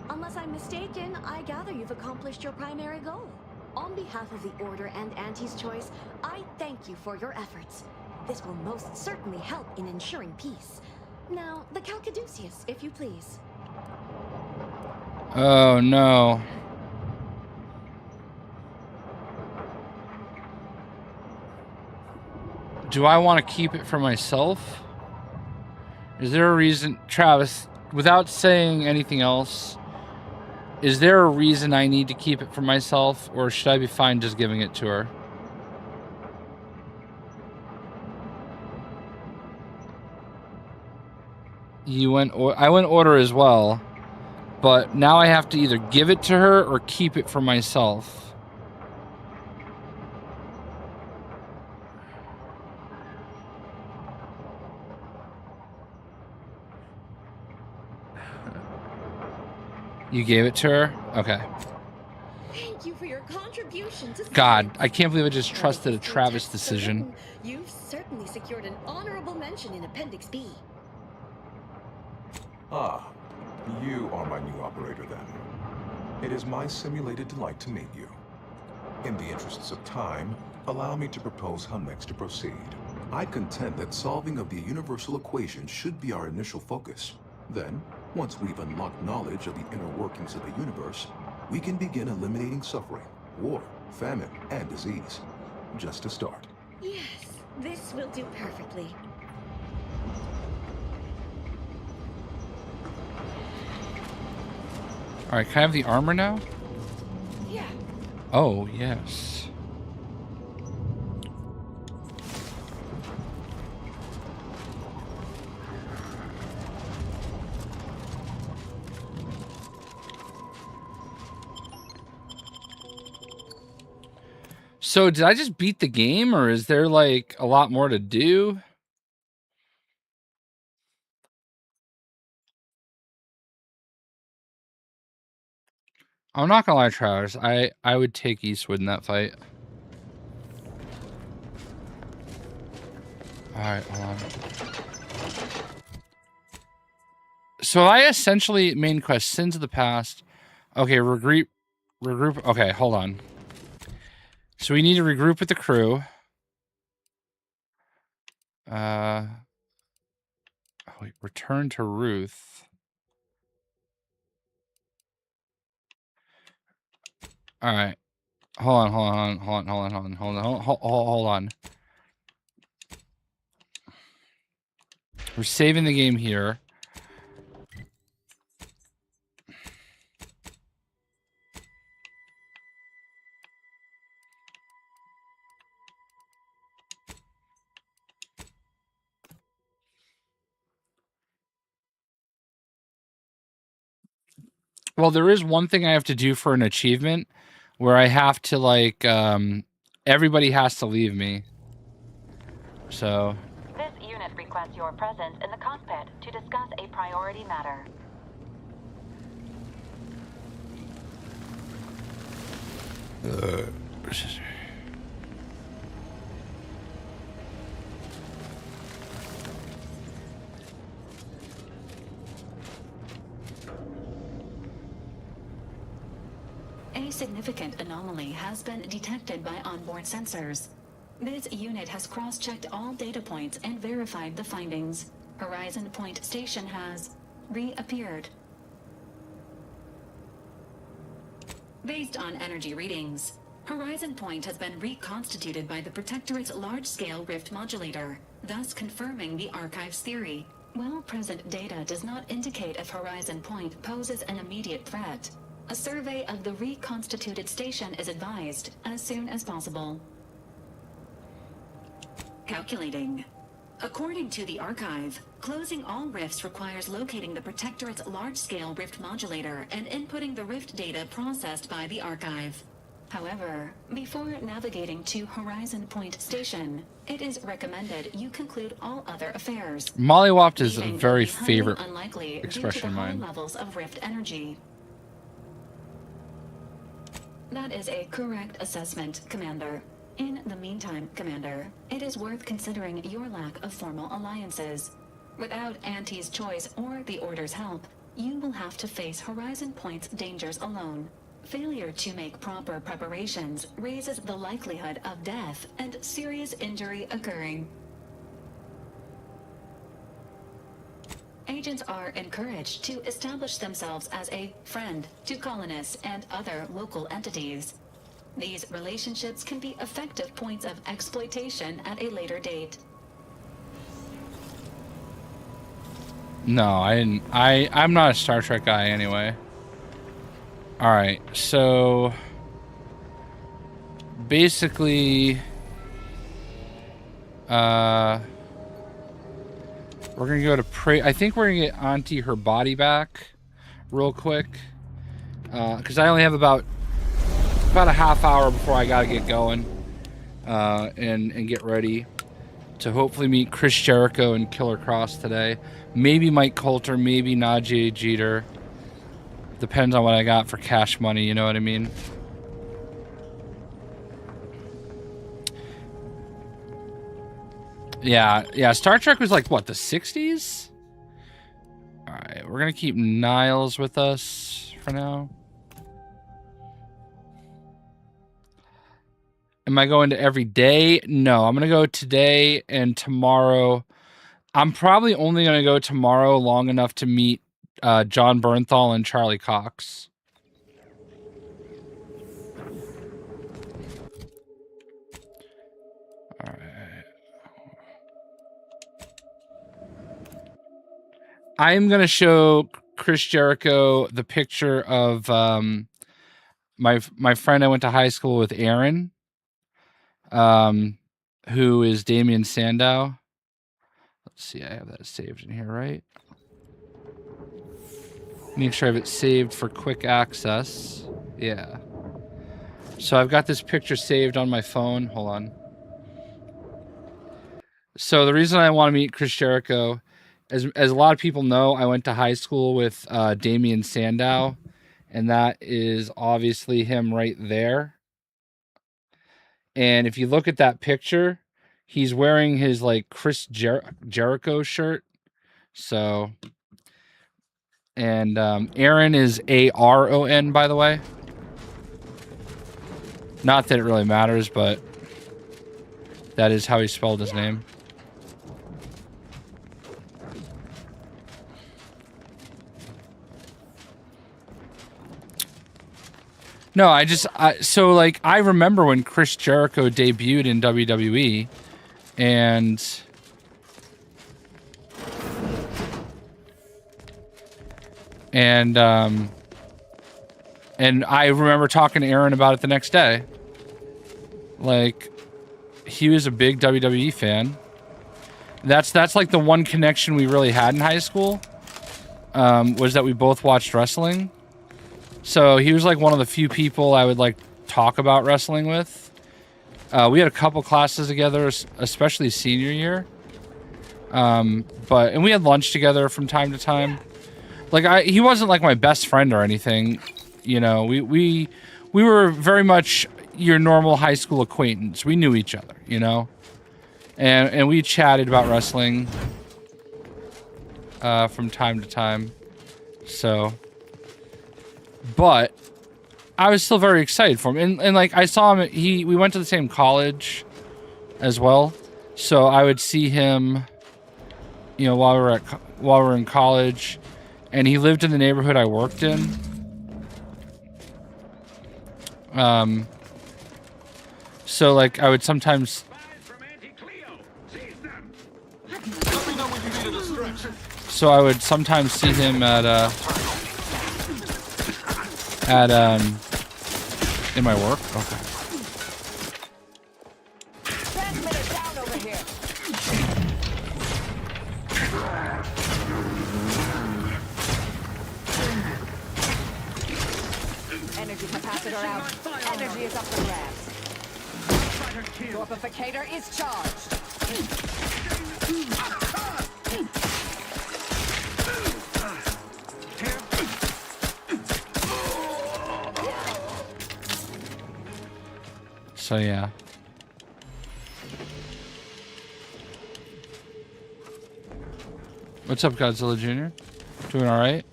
Unless I'm mistaken, I gather you've accomplished your primary goal. On behalf of the Order and Auntie's choice, I thank you for your efforts. This will most certainly help in ensuring peace. Now, the Calcaduceus, if you please. Oh, no. Do I want to keep it for myself? Is there a reason, Travis, without saying anything else, is there a reason I need to keep it for myself, or should I be fine just giving it to her? I went order as well, but now I have to either give it to her or keep it for myself. You gave it to her? Okay. Thank you for your contribution to God, I can't believe I just trusted a Travis decision. You've certainly secured an honorable mention in Appendix B. Ah, you are my new operator then. It is my simulated delight to meet you. In the interests of time, allow me to propose how next to proceed. I contend that solving of the universal equation should be our initial focus. Then, once we've unlocked knowledge of the inner workings of the universe, we can begin eliminating suffering, war, famine, and disease. Just to start. Yes, this will do perfectly. All right, can I have the armor now? Yeah. Oh, yes. So did I just beat the game, or is there like a lot more to do? I'm not gonna lie, Travis. I would take Eastwood in that fight. Alright, hold on. So I essentially main quest Sins of the Past. Okay, regroup. Okay, hold on. So we need to regroup with the crew. Oh, wait, return to Ruth. All right. Hold on. We're saving the game here. Well, there is one thing I have to do for an achievement where I have to, like, everybody has to leave me. So. This unit requests your presence in the cockpit to discuss a priority matter. A significant anomaly has been detected by onboard sensors. This unit has cross-checked all data points and verified the findings. Horizon Point Station has reappeared. Based on energy readings, Horizon Point has been reconstituted by the Protectorate's large-scale rift modulator, thus confirming the Archive's theory. While present data does not indicate if Horizon Point poses an immediate threat, a survey of the reconstituted station is advised as soon as possible. Calculating. According to the Archive, closing all rifts requires locating the Protectorate's large-scale rift modulator and inputting the rift data processed by the Archive. However, before navigating to Horizon Point Station, it is recommended you conclude all other affairs. Mollywopped is a very favorite expression of mine. High levels of rift energy. That is a correct assessment, Commander. In the meantime, Commander, it is worth considering your lack of formal alliances. Without Auntie's choice or the Order's help, you will have to face Horizon Point's dangers alone. Failure to make proper preparations raises the likelihood of death and serious injury occurring. Agents are encouraged to establish themselves as a friend to colonists and other local entities. These relationships can be effective points of exploitation at a later date. No, I didn't. I'm not a Star Trek guy anyway. Alright, so basically we're gonna go to I think we're gonna get Auntie her body back real quick. Because I only have about a half hour before I gotta get going. And get ready to hopefully meet Chris Jericho and Killer Cross today. Maybe Mike Coulter, maybe Najee Jeter. Depends on what I got for cash money, you know what I mean? Yeah, Star Trek was like, what, the 60s? Alright, we're gonna keep Niles with us for now. Am I going to every day? No, I'm gonna go today and tomorrow. I'm probably only gonna go tomorrow long enough to meet John Bernthal and Charlie Cox. All right. I am gonna show Chris Jericho the picture of my friend I went to high school with, Aaron, who is Damian Sandow. Let's see, I have that saved in here, right? Make sure I have it saved for quick access. Yeah. So I've got this picture saved on my phone. Hold on. So the reason I want to meet Chris Jericho, as a lot of people know, I went to high school with Damian Sandow, and that is obviously him right there. And if you look at that picture, he's wearing his like Chris Jericho shirt. So, and Aaron is Aron, by the way. Not that it really matters, but that is how he spelled his name. No, so like I remember when Chris Jericho debuted in WWE, and I remember talking to Aaron about it the next day. Like, he was a big WWE fan. That's like the one connection we really had in high school, was that we both watched wrestling. So he was like one of the few people I would like talk about wrestling with. We had a couple classes together, especially senior year. And we had lunch together from time to time. Like he wasn't like my best friend or anything. You know, we were very much your normal high school acquaintance. We knew each other, you know, and we chatted about wrestling from time to time. So, but I was still very excited for him, and like I saw him. We went to the same college as well, so I would see him, you know, while we were in college, and he lived in the neighborhood I worked in. So like I would sometimes. So I would sometimes see him at in my work. Okay. Energy capacitor out. Energy is up for grabs. Torpificator is charged. So yeah. What's up, Godzilla Jr.? Doing all right?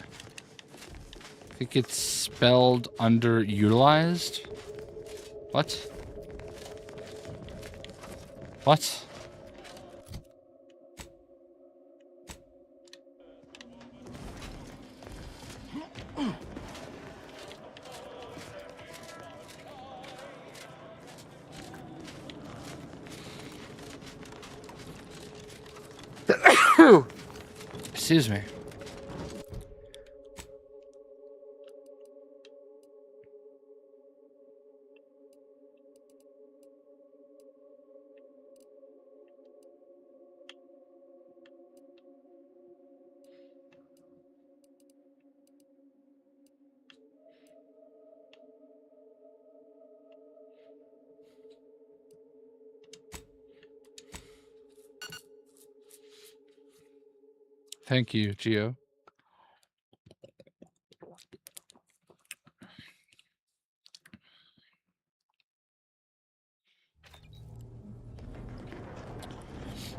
I think it's spelled underutilized. What? What? Excuse me. Thank you, Gio.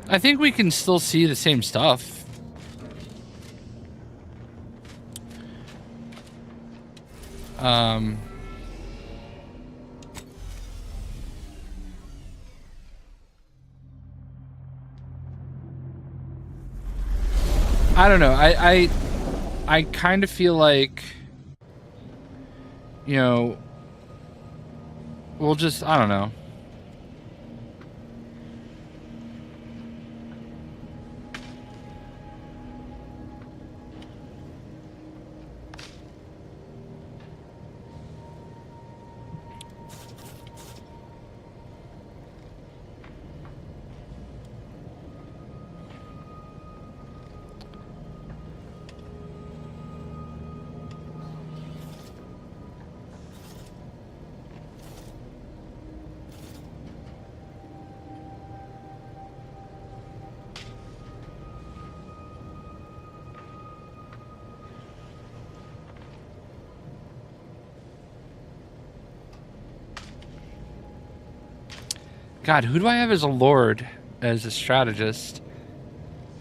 I think we can still see the same stuff. I don't know. I kind of feel like, you know, we'll just, I don't know. God, who do I have as a lord, as a strategist?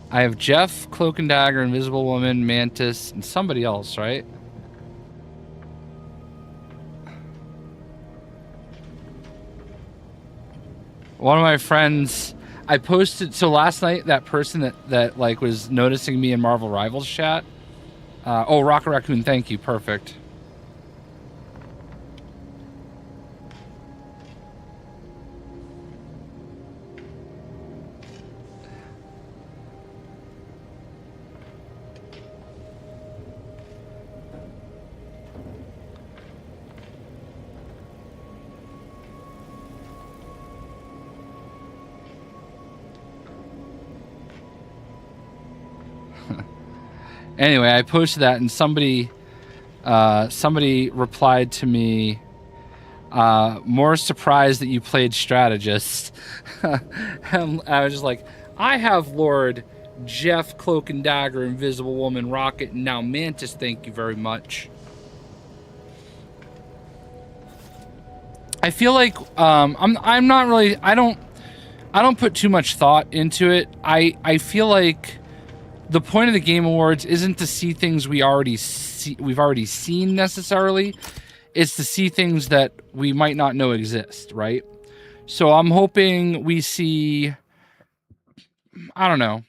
I have Jeff, Cloak and Dagger, Invisible Woman, Mantis, and somebody else, right? One of my friends, I posted, so last night, that person that like was noticing me in Marvel Rivals chat. Oh, Rocket Raccoon, thank you, perfect. Anyway, I posted that, and somebody replied to me, more surprised that you played strategist. And I was just like, I have Lord, Jeff, Cloak and Dagger, Invisible Woman, Rocket, and now Mantis. Thank you very much. I feel like I'm not really, I don't put too much thought into it. I feel like the point of the Game Awards isn't to see things we've already seen necessarily. It's to see things that we might not know exist, right? So I'm hoping we see, I don't know.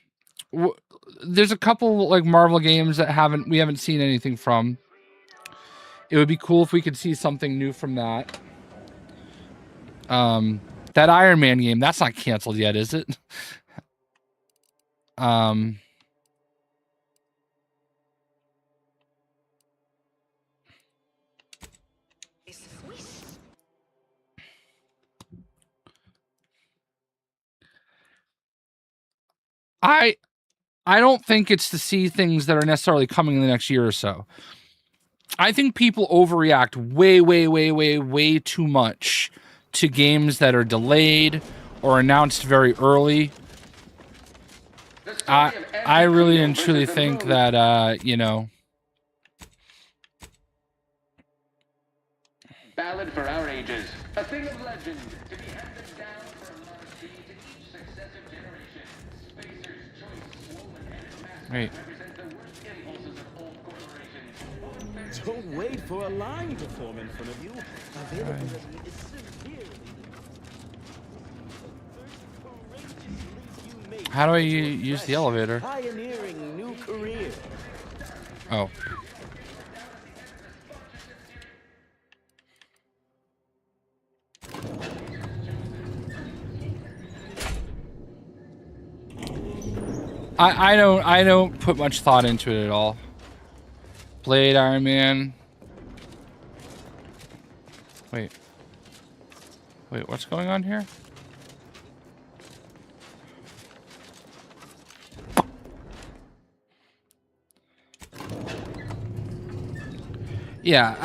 There's a couple like Marvel games that we haven't seen anything from. It would be cool if we could see something new from that. That Iron Man game, that's not canceled yet, is it? I don't think it's to see things that are necessarily coming in the next year or so. I think people overreact way too much to games that are delayed or announced very early. I really and truly think that, you know... Ballad for our ages. A thing of legend to be handed down for a monarchy to each successive generation. Spacer's choice, swollen and massive, Right. represent the worst impulses of old corporations. Don't wait for a line to form in front of you. Availability is severely. How do I use the elevator? Pioneering new career. Oh. I don't put much thought into it at all. Blade, Iron Man. Wait, what's going on here? Yeah,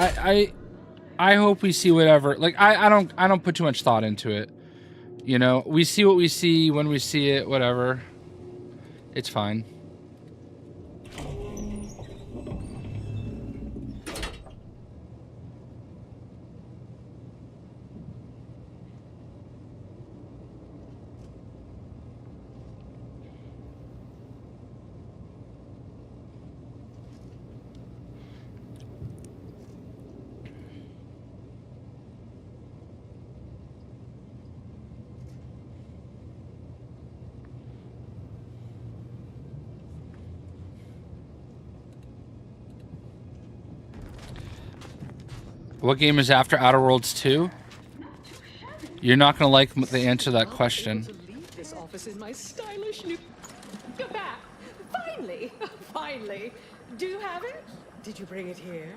I hope we see whatever. Like I don't put too much thought into it. You know, we see what we see when we see it, whatever. It's fine. What game is after Outer Worlds 2? You're not gonna like the answer to that question. This office in my stylish new. You're back. Finally, finally. Do you have it? Did you bring it here?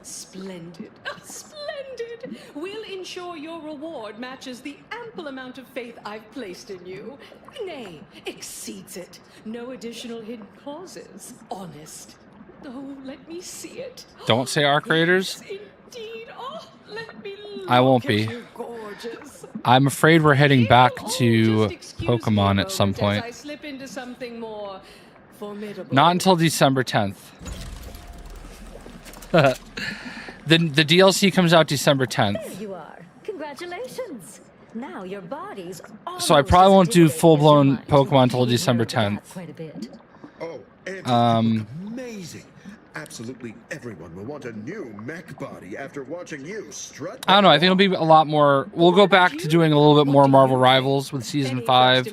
Splendid. Splendid. We'll ensure your reward matches the ample amount of faith I've placed in you. Nay, exceeds it. No additional hidden clauses. Honest. Oh, let me see it. Don't say Arc Raiders. Yes, indeed. Oh, let me look I won't at be. you, gorgeous. I'm afraid we're heading back to Pokemon at some point. As I slip into something more formidable. Not until December 10th. The DLC comes out December 10th. There you are. Congratulations. Congratulations. Now your body's So I probably won't do full-blown Pokemon until December 10th. quite a bit. Oh, Andy, amazing. Absolutely everyone will want a new mech body after watching you strut. I don't know. I think it'll be a lot more. We'll go back to doing a little bit more Marvel Rivals with Season 5.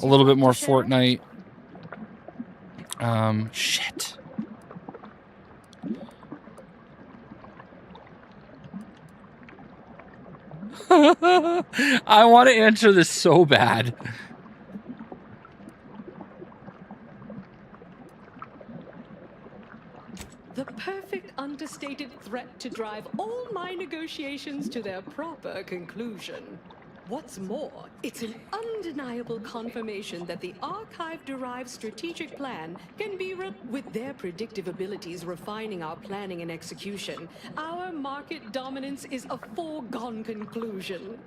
A little bit more Fortnite. Shit. I want to answer this so bad. The perfect understated threat to drive all my negotiations to their proper conclusion. What's more, it's an undeniable confirmation that the Archive-derived strategic plan can be with their predictive abilities refining our planning and execution. Our market dominance is a foregone conclusion.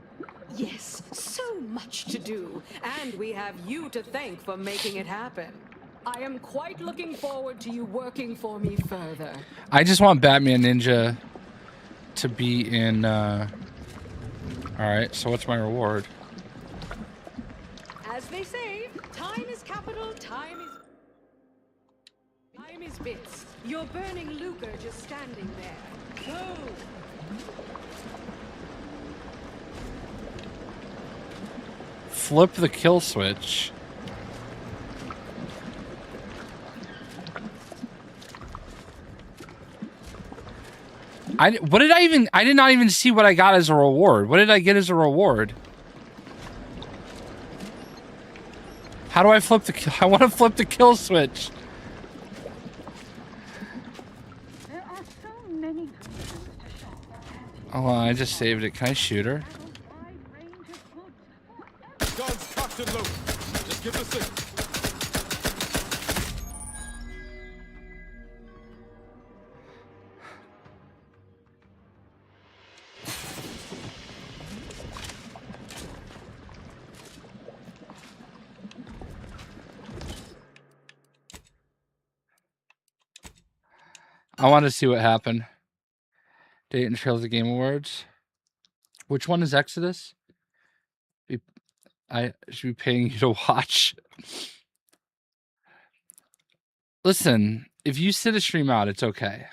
Yes, so much to do, and we have you to thank for making it happen. I am quite looking forward to you working for me further. I just want Batman Ninja to be in... Alright, so what's my reward? As they say, time is capital, time is bits. You're burning lucre just standing there. Go! Flip the kill switch. I did not even see what I got as a reward. What did I get as a reward? How do I flip the kill? I want to flip the kill switch. There are so many. Oh, I just saved it. Can I shoot her? Guns cocked and loaded. Just give the signal. I want to see what happened. Date and Trails of Game Awards. Which one is Exodus? I should be paying you to watch. Listen, if you sit a stream out, it's okay.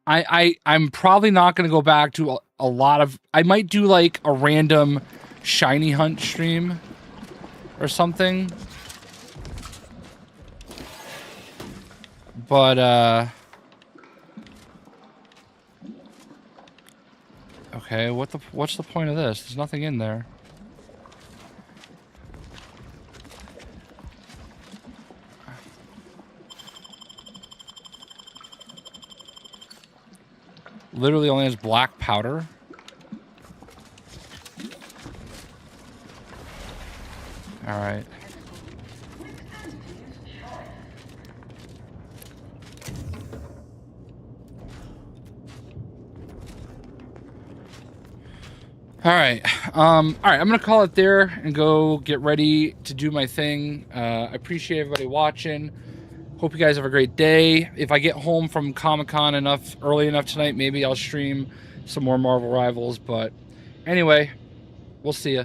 I'm probably not going to go back to a lot of... I might do like a random shiny hunt stream or something. But, okay, what's the point of this? There's nothing in there. Literally only has black powder. All right. All right. I'm gonna call it there and go get ready to do my thing. I appreciate everybody watching. Hope you guys have a great day. If I get home from Comic-Con early enough tonight, maybe I'll stream some more Marvel Rivals. But anyway, we'll see ya.